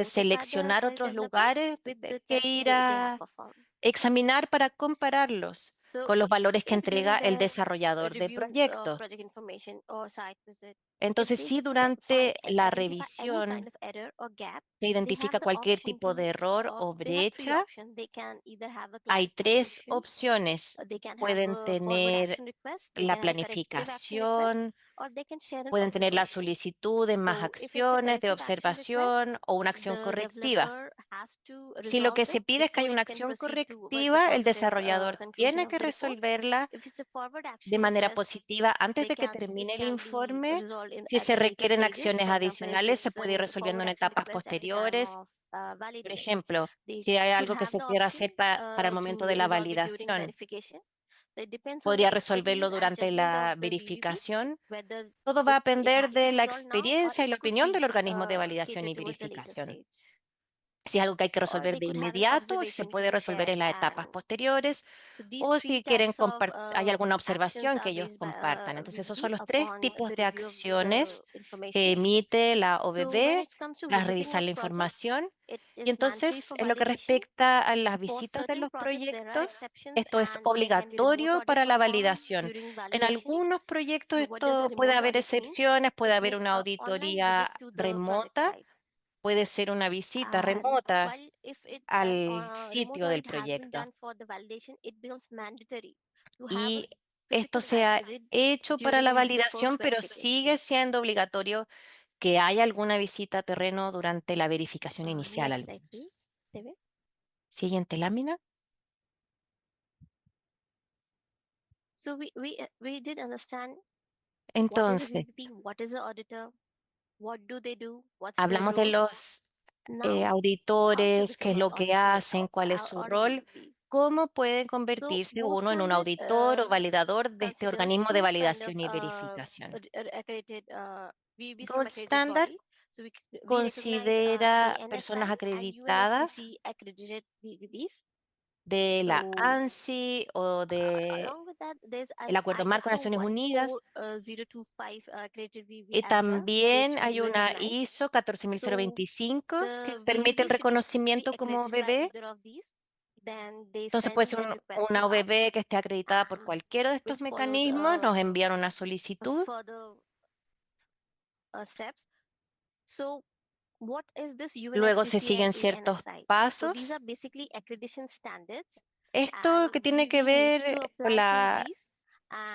que notify the seleccionar health otros developer lugares with the que test ir they have a performed. examinar para compararlos. con los valores que if entrega during el the desarrollador de review proyecto. project information or site visit, Entonces, they si durante la revisión error or gap, se identifica cualquier tipo de error o brecha, hay tres opciones. Pueden tener la planificación, pueden tener la solicitud de más acciones de observación o una acción correctiva. Si lo que se pide es que haya una acción correctiva, el desarrollador tiene que resolverla de manera positiva antes de que termine el informe. Si se requieren acciones adicionales, se puede ir resolviendo en etapas posteriores. Por ejemplo, si hay algo que se quiera hacer para el momento de la validación, podría resolverlo durante la verificación. Todo va a depender de la experiencia y la opinión del organismo de validación y verificación. Si es algo que hay que resolver de inmediato, si se puede resolver en las etapas posteriores, o si quieren hay alguna observación que ellos compartan. Entonces, esos son los tres tipos de acciones que emite la OBB tras revisar la información. Y entonces, en lo que respecta a las visitas de los proyectos, esto es obligatorio para la validación. En algunos proyectos esto puede haber excepciones, puede haber una auditoría remota, puede ser una visita remota al sitio del proyecto. Y esto se ha hecho para la validación, pero sigue siendo obligatorio que haya alguna visita a terreno durante la verificación inicial al menos. Siguiente lámina. Entonces, hablamos de los auditores, qué es lo que hacen, cuál es su rol, cómo puede convertirse uno en un auditor o validador de este organismo de validación y verificación. Gold Standard considera personas acreditadas de la ANSI o del Acuerdo Marco de Naciones Unidas. Y también hay una ISO 14025 que permite el reconocimiento como OBB. Entonces puede ser una OBB que esté acreditada por cualquiera de estos mecanismos. Nos envían una solicitud. Luego se siguen ciertos pasos. Esto que tiene que ver con la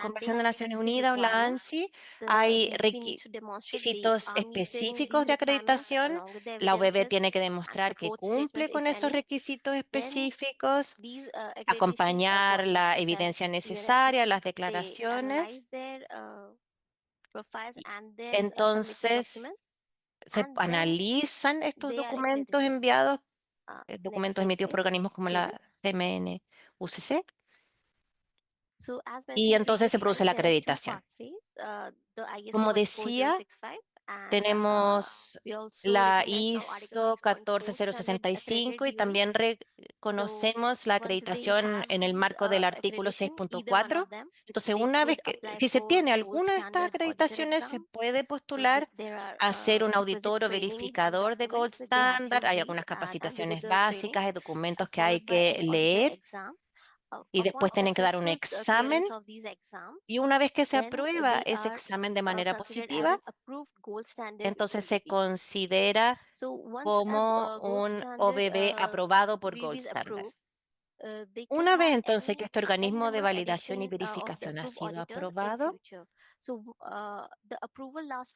Convención de Naciones Unidas o la ANSI, hay requisitos específicos de acreditación. La OBB tiene que demostrar que cumple con esos requisitos específicos, acompañar la evidencia necesaria, las declaraciones. Entonces, se analizan estos documentos enviados, documentos emitidos por organismos como la CMN-UCC, y entonces se produce la acreditación. Como decía, tenemos la ISO 14065 y también reconocemos la acreditación en el marco del artículo 6.4. Entonces, una vez que, si se tiene alguna de estas acreditaciones, se puede postular a ser un auditor o verificador de Gold Standard. Hay algunas capacitaciones básicas, hay documentos que hay que leer y después tienen que dar un examen. Y una vez que se aprueba ese examen de manera positiva, entonces se considera como un OBB aprobado por Gold Standard. Una vez entonces que este organismo de validación y verificación ha sido aprobado,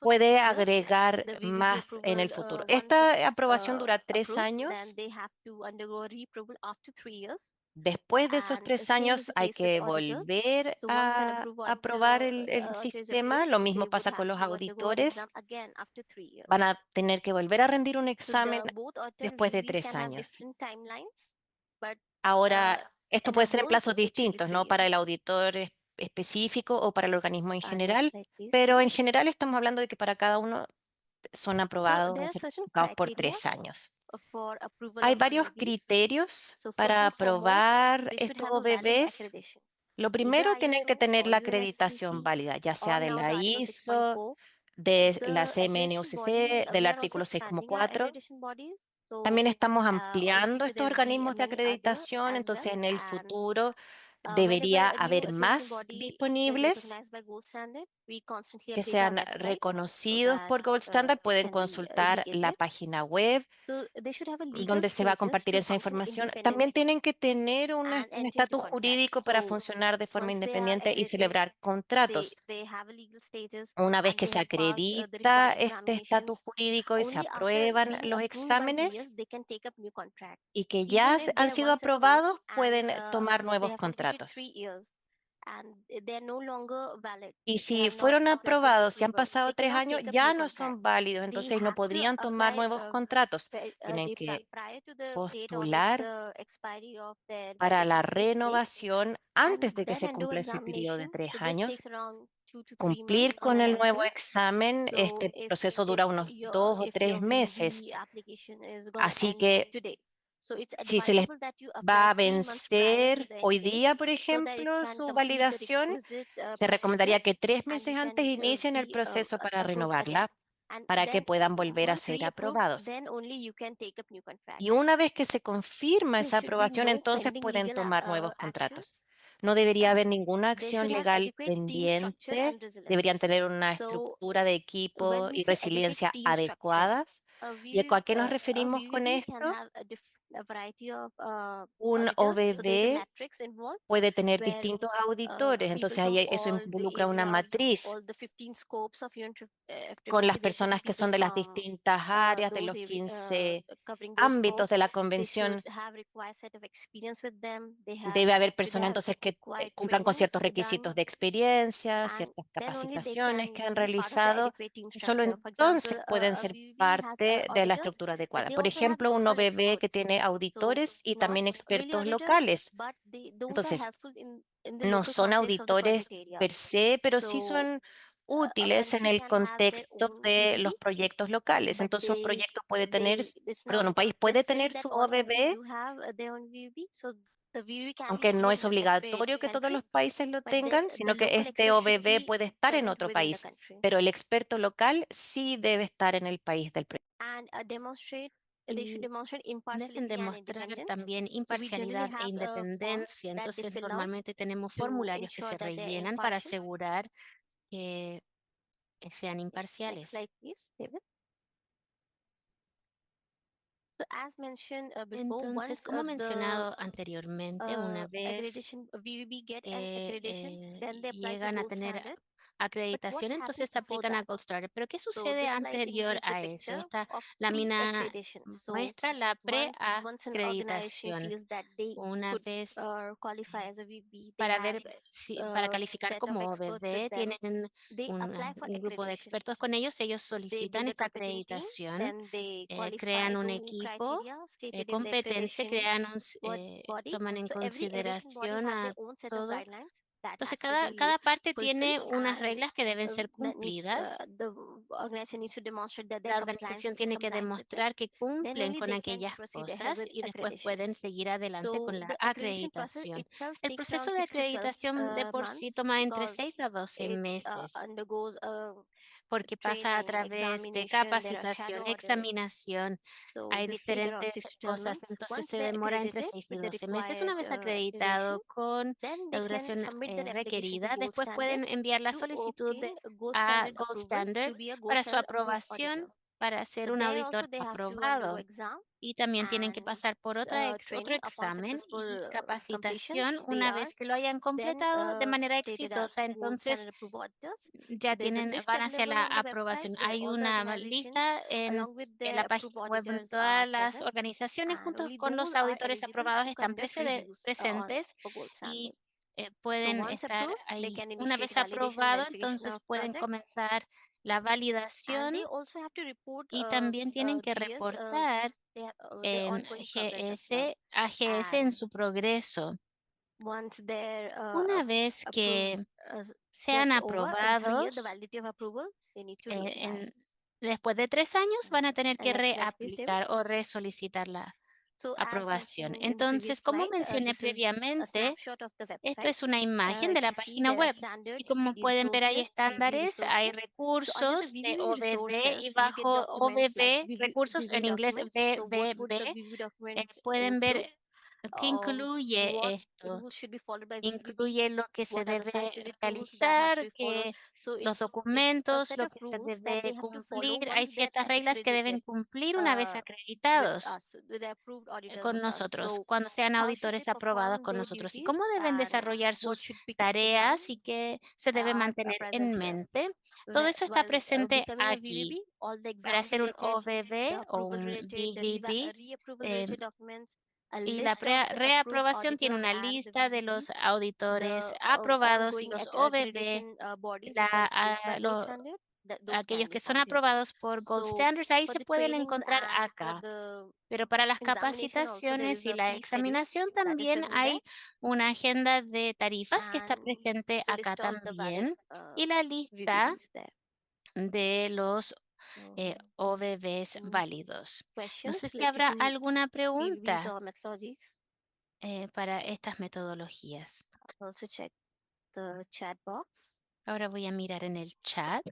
puede agregar más en el futuro. Esta aprobación dura 3 años. Después de esos 3 años hay que volver a aprobar el sistema. Lo mismo pasa con los auditores. Van a tener que volver a rendir un examen después de 3 años. Ahora, esto puede ser en plazos distintos, ¿no? Para el auditor específico o para el organismo en general, pero en general estamos hablando de que para cada uno son aprobados o certificados por 3 años. Hay varios criterios para aprobar estos OBBs. Lo primero, tienen que tener la acreditación válida, ya sea de la ISO, de la CMN-UCC, del artículo 6.4. También estamos ampliando estos organismos de acreditación, entonces en el futuro debería whenever a new haber accreditation más body is disponibles recognized by Gold Standard, we constantly que update our sean website so reconocidos that por Gold Standard. it Pueden can be consultar la educated. página web So they should have a legal donde se va a status compartir to esa function información. independently También tienen que tener un and enter into estatus contracts. jurídico para So funcionar de forma once they are independiente y accredited, celebrar contratos. they have a legal status Una vez and que they se have passed the acredita required este estatus examinations. jurídico y se Only after aprueban being los approved by exámenes GS, they can take up new contract. y que Even ya if they han are sido once approved aprobados, and pueden tomar they nuevos have completed contratos. 3 years and they are no longer valid. Y They si have not fueron granted aprobados, si han approval. pasado They 3 cannot años, take up ya new no son contract. válidos, They entonces no have to podrían tomar apply nuevos contratos. Tienen que prior to the date of postular the expiry of their para la validation to take place, renovación antes and de que then se undo cumpla ese periodo de examination. 3 So this años. takes around 2 to 3 Cumplir months on con an el nuevo average. examen, So este proceso dura unos 2 o 3 meses. VUB application is going to Así end que today. So it's si se les advisable that you va apply a 3 months prior to vencer the hoy end date día, por so that it ejemplo, can su complete the validación, requisite se procedure recomendaría que 3 and meses you antes can inicien el be proceso para approved again. renovarla And para que then puedan volver a once ser reapproved, aprobados. then only you can take up new contract. Y una vez que se confirma There esa should be aprobación, no entonces pending pueden legal tomar nuevos contratos. actions. No debería haber ninguna They acción should have legal adequate team structure pendiente. and resilience. Deberían tener una So estructura de equipo when we y say adequate resiliencia team structure, adecuadas. ¿Y a qué nos referimos con VUB can esto? have a variety of Un auditors. So there's a OBB matrix involved puede tener where distintos auditores, people entonces from ahí eso all the involucra una areas, matriz all the 15 scopes of con las UNFCCC, there should be personas que people son de las from distintas áreas, de those los 15 covering those ámbitos scopes. de la They convención. should have required set of experience with them. They Debe haber should personas have entonces que required cumplan con ciertos trainings requisitos done, de experiencia, and ciertas then only they capacitaciones can que han be part of the realizado, adequate team y solo structure. For example, entonces pueden a ser VUB has parte de la auditors, estructura but adecuada. they Por also have ejemplo, un local OBB que experts. tiene So auditores y not también really expertos auditors, locales. but those are Entonces, helpful in the no local son context of the auditores project area. per se, pero sí So son a útiles en country el can have their contexto own de VUB, los proyectos locales. but Entonces, un proyecto puede tener, it's perdón, not un país puede necessary tener that su all countries OBB, do have their own VUB. So the VUB can be aunque no held es in a separate obligatorio que todos country, los países lo but tengan, the sino que local este expert should OBB be puede estar en present otro within the país, country pero el experto local sí debe estar en el país del proyecto. and they should Y demonstrate deben impartiality and demostrar independence. también So we generally imparcialidad e have forms independencia. that they Entonces, fill out normalmente tenemos to formularios que ensure se that they're rellenan para impartial. asegurar que sean Next imparciales. slide, please, David. So as mentioned before, Entonces, once como the mencionado anteriormente, una vez accreditation VUB get an que accreditation, then they apply to llegan a gold tener standard. acreditación, But what entonces happens before aplican a that? Gold Standard. Pero ¿qué So sucede this slide anterior includes the a eso? picture Esta of lámina pre-accreditation. So muestra la once an organization preacreditación. feels that they Una could vez qualify as a VB, they para have ver si para calificar set of como experts OBB with them. tienen They apply for un grupo de accreditation. expertos con ellos, ellos They solicitan build a esta competent team, acreditación, then they qualify crean un the new equipo criteria stated in the competente, accreditation crean body. toman en So every accreditation body consideración have a their own set of todo. guidelines that Entonces, has to be cada parte fulfilled, tiene unas and reglas que deben ser that needs cumplidas. the organization needs to demonstrate that La they're organización tiene que compliant with them. demostrar que Then cumplen only con they can aquellas proceed ahead cosas with y después accreditation. pueden seguir adelante So con la the accreditation process acreditación. itself El takes proceso around de 6 to 12 acreditación de por sí months toma entre because 6 a 12 it meses, undergoes porque pasa a training, través de examination, there are capacitación, shadow audits. examinación, So hay this take around diferentes 6 to 12 cosas, months. entonces Once se they're demora entre accredited 6 y with the 12 meses. Una vez required acreditado con then la they can duración submit their application to requerida, Gold después Standard pueden enviar la to solicitud obtain a Gold a Standard Gold approval Standard to be a Gold para su Standard approved aprobación, auditor. para ser So un there auditor also they have to undergo aprobado. exam Y también tienen que and pasar por otro training upon examen y successful completion. capacitación. They Una are vez que lo hayan then completado de manera stated as exitosa, Gold entonces Standard approved auditors. ya So there's a list van a hacer available la on the website aprobación. where Hay all the una organizations lista along with en their la approved página web donde auditors todas are las present, organizaciones and junto only con los those are auditores eligible aprobados to están conduct reviews presentes for Gold Standard. y So pueden once estar approved, they ahí. can Una initiate vez validation aprobado, verification entonces of pueden project, comenzar la and validación they also have to report y también tienen que GS reportar their en ongoing progress as well. a GS en And su progreso. once they're Una vez approved, que sean gets over in 3 years, the aprobados, validity of approval, they need to reapply. después de 3 años van a tener que And next slide, please, David. reaplicar o resolicitar la So as aprobación. mentioned in the previous Entonces, como slide, mencioné this is a previamente, snapshot of the esto website. es una imagen de If la you see, página there are web. Y standards, como PD pueden ver, hay resources, VB estándares, hay resources. So under the recursos de VB OBB resources, y you get bajo documents like OBB, recursos VB en inglés documents. So what would the BBB, VB documents pueden ver include? ¿Qué incluye what esto? rules should be followed by VVB, Incluye lo que se what are the debe scientific rules that has to realizar, be followed. que So los it's a documentos, set lo of que se rules that they debe have to follow cumplir. Hay once they're ciertas reglas que deben accredited cumplir una vez with acreditados us, with the approved auditors con with us. nosotros, So cuando sean how should they auditores aprobados perform con their nosotros y duties cómo deben and desarrollar what sus should be kept in tareas mind y qué se debe are mantener present en here. mente. Todo eso está While presente becoming a aquí. VVB, all the Para exam hacer un related, OVB the o approval un related, the VVB, reapproval eh, related documents, a y la list of the approved reaprobación tiene auditors una and the lista de los VVBs, auditores the aprobados y ongoing los OVB, accreditation bodies which are approved by gold standard, those aquellos que standards son are here. aprobados por Gold So Standards, ahí for se the pueden trainings encontrar and for acá. the Pero para las examination also there is capacitaciones y a la fee schedule examinación that is también present there, hay una agenda de tarifas que está and presente the acá list of the valid también y la lista VVBs there. de los So, OVBs any válidos. No questions sé si related habrá to alguna VVBs pregunta or methodologies? para estas metodologías. I'll also check the chat box. Ahora voy a mirar en el chat.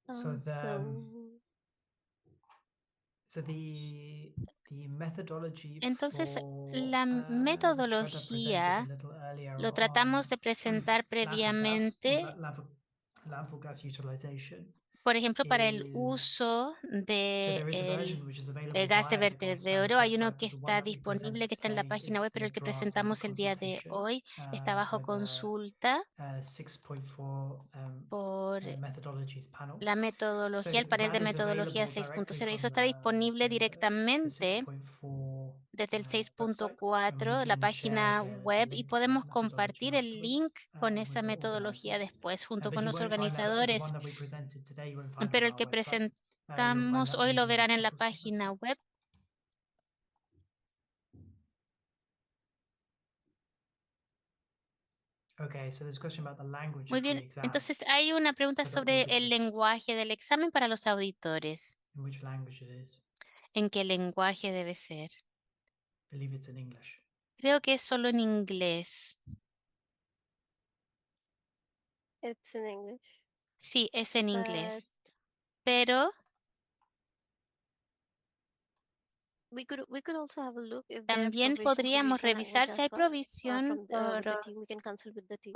So the methodology Entonces, for la which Shraddha presented a metodología little earlier lo on tratamos de presentar previamente, landfill gas utilization por ejemplo, para el is uso so de there is a version which is available el gas de via the Gold Standard vertedero. Hay uno website, que but the one está that we presented disponible, que está en la today página is web, pero the el que draft under presentamos el día de consultation hoy está bajo by the consulta 6.4 por methodologies panel. la metodología, el panel de That is metodología available directly 6.0, y eso from está disponible the directamente 6.4 desde el website, and 6.4, we la can share página the web, y link to that podemos methodology compartir el afterwards link con with esa the metodología organisers. después, junto But con you los won't find that the organizadores. one that we presented today, you won't find that Pero on el our que website. You'll find presentamos that hoy on lo the verán en la Triple C página website. web. Okay, so there's a question about the language Muy of the bien, exam. entonces hay una pregunta For the sobre el auditors. lenguaje del examen para los auditores. In which language it is. ¿En qué lenguaje debe ser? I believe it's in English. Creo que es solo en inglés. It's in English. Sí, es en But inglés. Pero we could also have a look if they have también provision for podríamos regional language revisar si as hay well. provisión With the team, we can consult with the team.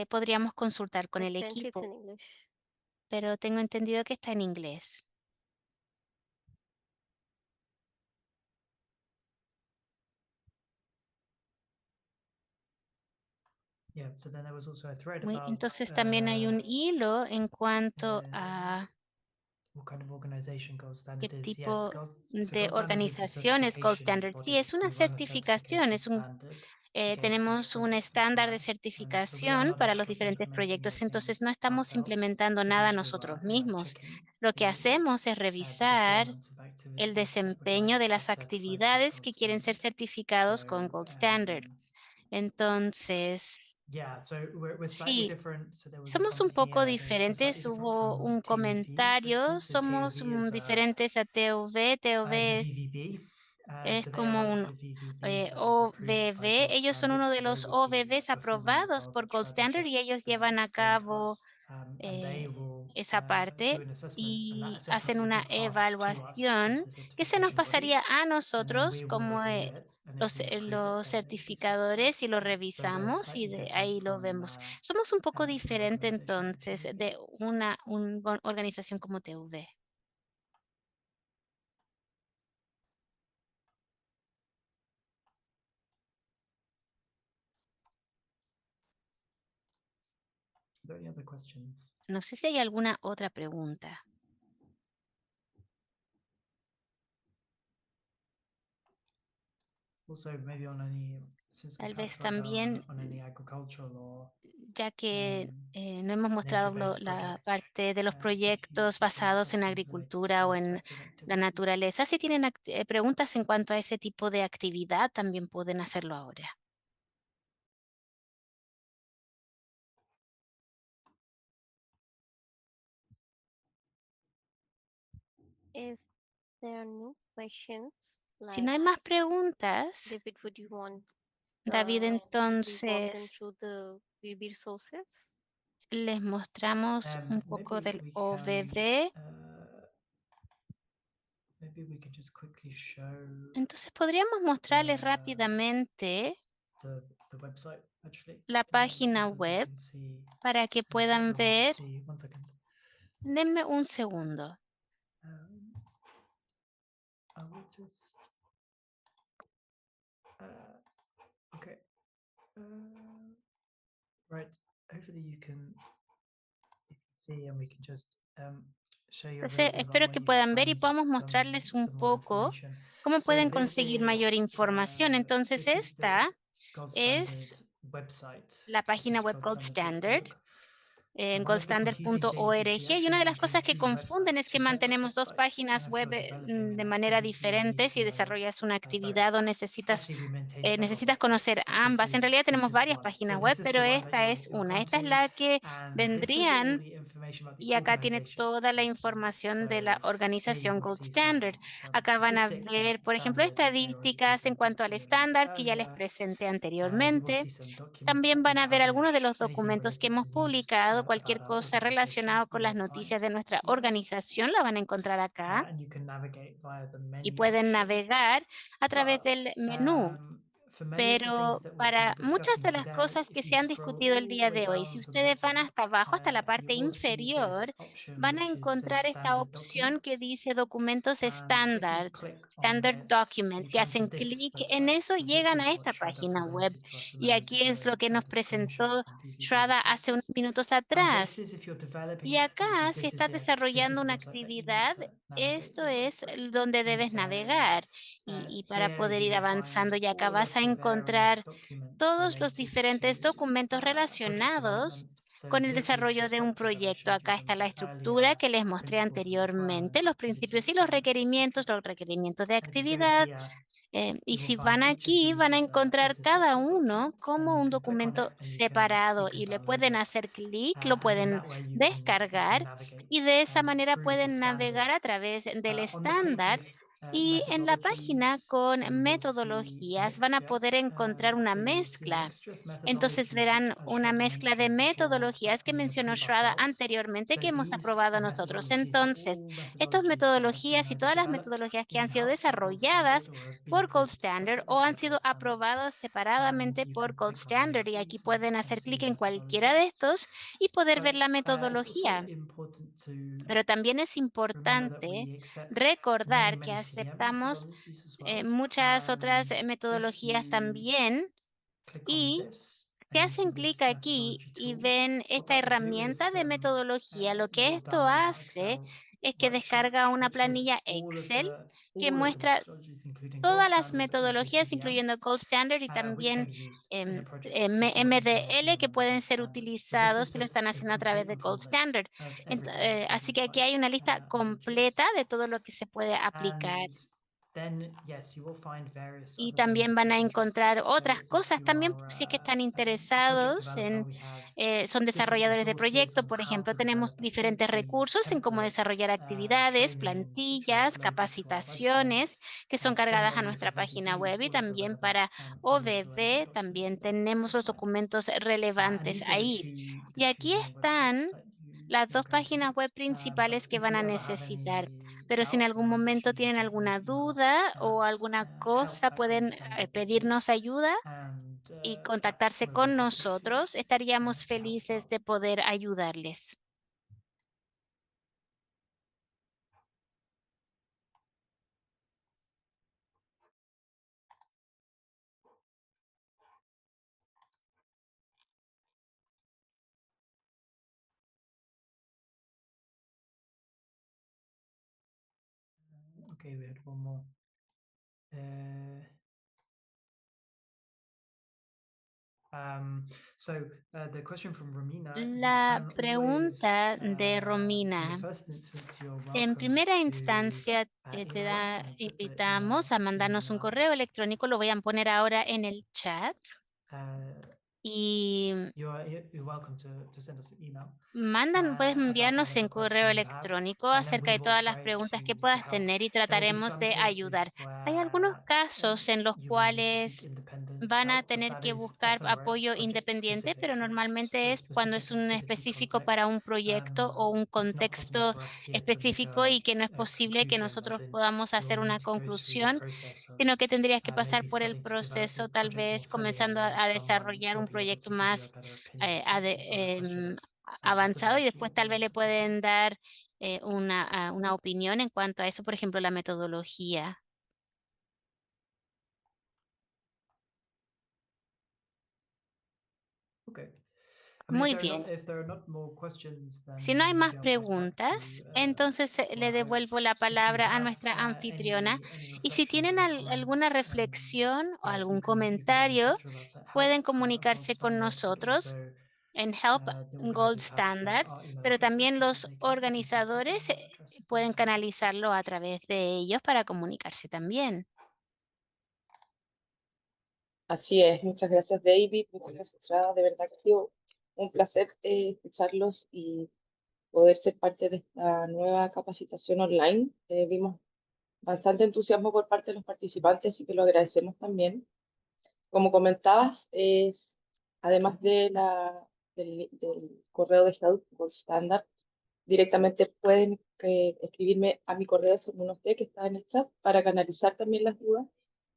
podríamos consultar con But el currently it's equipo, in English. pero tengo entendido que está en inglés. Yeah, so then there was also a thread Muy- about Entonces también hay un hilo en cuanto uh, a what kind of organization Gold qué Standard is. Yes, tipo so de Gold Standard is a organización es Gold certification Standard. Sí, body. es una We run a certificación, certification es un standard against tenemos each un project estándar de supply. And so we are certificación not para los actually diferentes implementing proyectos, anything entonces no estamos ourselves. implementando nada Essentially, nosotros we're mismos. checking Lo que the hacemos es revisar performance of el activities that would desempeño like de to be las certified with actividades Gold que quieren ser Standard. certificados con Gold Standard. Entonces, Yeah, so we're slightly sí, different. So there was a somos un comment poco here. We're slightly diferentes. different Hubo from un TUV, for comentario, instance. So somos TUV is diferentes a TUV. TUV is a es VVB. es So they are como one of un the VVBs that is approved by OVB. Gold Ellos son Standard. uno So de they los would be OVBs performing the aprobados job por that Gold Shraddha Standard y just ellos llevan a explained to cabo us. And they will esa parte do an assessment, and that y assessment hacen will una be passed to us as evaluación the que se nos certification body. pasaría a And then nosotros we will como review it, and if we approve it, los then it will be certified. certificadores y lo So we're revisamos y slightly de different ahí lo from vemos. Somos un poco from an diferente organization like entonces TUV. de una organización como TUV. Are there any other questions? No sé si hay alguna otra pregunta. Also, maybe on any, since we Tal have vez Shraddha también, on any agricultural or ya que no hemos mostrado nature-based la projects, parte de los if you proyectos have basados en questions related to agricultura o these en types of la activities. naturaleza. Si tienen preguntas en cuanto a ese tipo de actividad, también pueden hacerlo ahora. If there are no questions, Si no like hay más preguntas, David, would you want David, we walk them entonces through the VB sources. les mostramos un Maybe poco if del we OVV. maybe we can just quickly show Entonces podríamos mostrarles uh, rápidamente the website actually. la página so that you web can see, para que so puedan you'll ver. see, 1 second. Denme un segundo. I will just okay. Right. Hopefully you can see, and we can just show you a Entonces, little bit about espero where que you can puedan ver y find podamos mostrarles un some more poco information. cómo So pueden this conseguir mayor is información. Entonces, this is the esta gold es standard website, la which página is web Gold Standard goldstandard.org. en One of the confusing things is we goldstandard.org. Y actually una de las maintain cosas que 2 confunden websites, es que 2 separate mantenemos dos websites. páginas If web you're developing de an manera activity, you'll need diferente. to Si know desarrollas una both. actividad o necesitas Actually, we maintain several necesitas conocer websites, but ambas. En realidad this tenemos is varias one. So páginas web, this is pero the one that esta es you'll una. come Esta es to, la que and this has all vendrían the information about the y acá tiene organization toda la Gold Standard. información de So la here you organización can Gold see Standard. some Acá van a statistics on ver, that por ejemplo, standard, which I already estadísticas en presented cuanto to al you a little bit estándar que ya les earlier. presenté You will anteriormente. see some documents También that we van a ver algunos de publish, los anything documentos que related hemos to news publicado, about cualquier our cosa organization relacionada con you las will noticias find de nuestra here. organización la van a encontrar acá And you can navigate via the y menu pueden option. navegar a través But del menú. for many of the things Pero that we've been para muchas discussing de las today, cosas que if you se han scroll discutido el all the día way de hoy, si down to the ustedes van bottom, hasta abajo, hasta la you parte will see inferior, this option van a which says encontrar esta standard opción que documents. dice documentos And if you estándar, click on Standard this, you Documents, y come to hacen this clic en website. eso y So this llegan is a what esta Shraddha página web. presented to us a Y moment aquí es ago lo que nos as a screenshot presentó from DVB Shraddha hace unos Resources. minutos And this atrás. is if you're developing Y an activity, acá, si this is estás desarrollando the una website that you need actividad, to navigate esto your way es through. donde And debes so navegar y para here poder you ir will find avanzando. Y acá all vas of a the various encontrar documents todos los related diferentes to documentos project relacionados development. So con el this is the desarrollo de un structure that I proyecto. showed you Acá a little está la bit estructura earlier, que les mostré principles and anteriormente, requirements, los activity principios y los requirements, requerimientos, etc. los requerimientos de And if you go actividad. here, Y you will si find van each of aquí, these van a encontrar as a cada separate uno document, and como you un can click on it documento and you separado can y le download pueden it. hacer clic, lo And in pueden that way you can descargar navigate y de esa manera through the pueden navegar standard. a través del On the page estándar. with Y en la página methodologies, con you will see a metodologías van a mixture. poder encontrar una So you will see a mezcla. mixture of Entonces methodologies, which verán una Shraddha mezcla de mentioned before, metodologías que we mencionó approve Shraddha ourselves. anteriormente So que hemos these aprobado nosotros. methodologies are Entonces, all estas methodologies that have been metodologías y either todas las developed metodologías que han sido in-house by Gold Standard desarrolladas or have been por Gold approved Standard separately o by han sido Gold Standard. aprobados And separadamente you por can Gold click on any of Standard y aquí these pueden and hacer see clic the en cualquiera methodology. de estos y poder ver But la it's also metodología. important to Pero también es remember that importante we accept recordar que many CDM aceptamos methodologies as well. muchas otras And if metodologías you también click on y this si and you see hacen this clic aquí methodology y tool, ven what esta that will do herramienta is de metodología, lo you que will esto download that hace Excel es que worksheet, descarga una which lists planilla Excel que all of the muestra methodologies, including Gold todas las Standard, also metodologías, CDM, incluyendo Gold Standard y which can también be used in a project if you're MDL, que implementing pueden Gold ser Standard. So this utilizados is si lo están a haciendo a través complete de Gold informed list Standard. of everything that we Así can que aquí hay find una lista on GS. completa de todo lo que se puede aplicar. And then, yes, you will find various Y other things también if van you're a interested. encontrar So otras if cosas you también are si es que están a project interesados developer, we have son different desarrolladores de resources proyectos. on Por how ejemplo, to tenemos develop diferentes activities, recursos en cómo desarrollar templates, actividades, trainings, which are plantillas, uploaded to our website. capacitaciones que son cargadas a Similarly, for nuestra página VDB, web y all of the también relevant para OVV OVV documents también available tenemos as los well. documentos And relevantes these are ahí. the Y aquí two main están websites that las you're dos going to páginas need. web But principales que if van you a ever have necesitar. any Pero si en doubt, algún then make momento sure you tienen can always alguna email us duda o at alguna cosa, pueden help@goldstandard.org. pedirnos ayuda And y yeah, contactarse we're con very happy nosotros. Estaríamos to help you felices out. de poder ayudarles. Okay, we had one more. The question from Romina, La pregunta de Romina. En primera instancia, invitamos a mandarnos un correo electrónico. Lo voy a poner ahora en el chat. Y puedes enviarnos en correo electrónico acerca de todas las preguntas que puedas tener y trataremos de ayudar. Hay algunos casos en los cuales van a tener que buscar apoyo independiente, pero normalmente es cuando es un específico para un proyecto o un contexto específico y que no es posible que nosotros podamos hacer una conclusión, sino que tendrías que pasar por el proceso, tal vez comenzando a desarrollar un proyecto más avanzado y después tal vez le pueden dar una opinión en cuanto a eso, por ejemplo, la metodología. Muy bien. Si no hay más preguntas, entonces le devuelvo la palabra a nuestra anfitriona. Y si tienen alguna reflexión o algún comentario, pueden comunicarse con nosotros en Help Gold Standard, pero también los organizadores pueden canalizarlo a través de ellos para comunicarse también. Así es, muchas gracias David, muchas gracias Estrada, de verdad que ha sido un placer escucharlos y poder ser parte de esta nueva capacitación online. Vimos bastante entusiasmo por parte de los participantes, así que lo agradecemos también. Como comentabas, además del correo de Help Gold Standard, directamente pueden escribirme a mi correo según usted que está en el chat para canalizar también las dudas.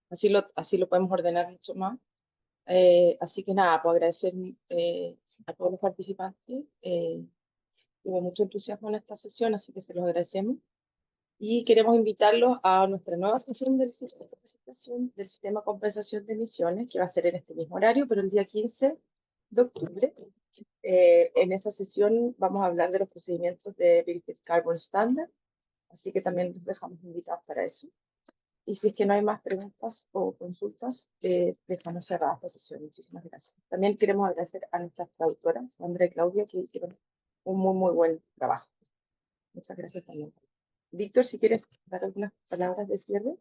Así lo podemos ordenar mucho más. Así que nada, pues agradecer a todos los participantes. Hubo mucho entusiasmo en esta sesión, así que se los agradecemos. Y queremos invitarlos a nuestra nueva sesión del sistema de compensación de emisiones, que va a ser en este mismo horario, pero el día 15 de octubre. En esa sesión vamos a hablar de los procedimientos de Verified Carbon Standard, así que también los dejamos invitados para eso. Y si es que no hay más preguntas o consultas, dejamos cerrada esta sesión. Muchísimas gracias. También queremos agradecer a nuestras traductoras, Sandra y Claudia, que hicieron un muy buen trabajo. Muchas gracias también. Víctor, si quieres dar algunas palabras de cierre.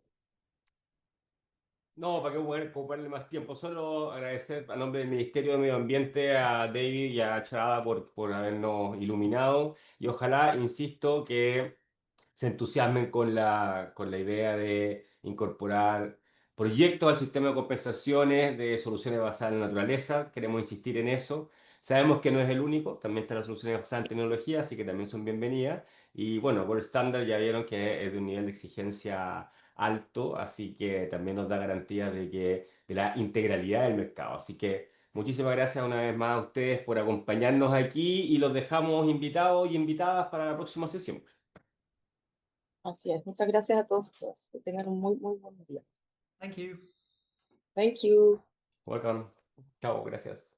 No, para qué ocuparle más tiempo. Solo agradecer a nombre del Ministerio de Medio Ambiente a David y a Chava por habernos iluminado. Y ojalá, insisto, que se entusiasmen con la idea de incorporar proyectos al sistema de compensaciones de soluciones basadas en la naturaleza. Queremos insistir en eso. Sabemos que no es el único, también están las soluciones basadas en tecnología, así que también son bienvenidas. Y bueno, Gold Standard ya vieron que es de un nivel de exigencia alto, así que también nos da garantía de la integralidad del mercado. Así que muchísimas gracias una vez más a ustedes por acompañarnos aquí y los dejamos invitados y invitadas para la próxima sesión. Así es. Muchas gracias a todos y todas. Que tengan un muy buen día. Thank you. Thank you. Welcome. Chao, gracias.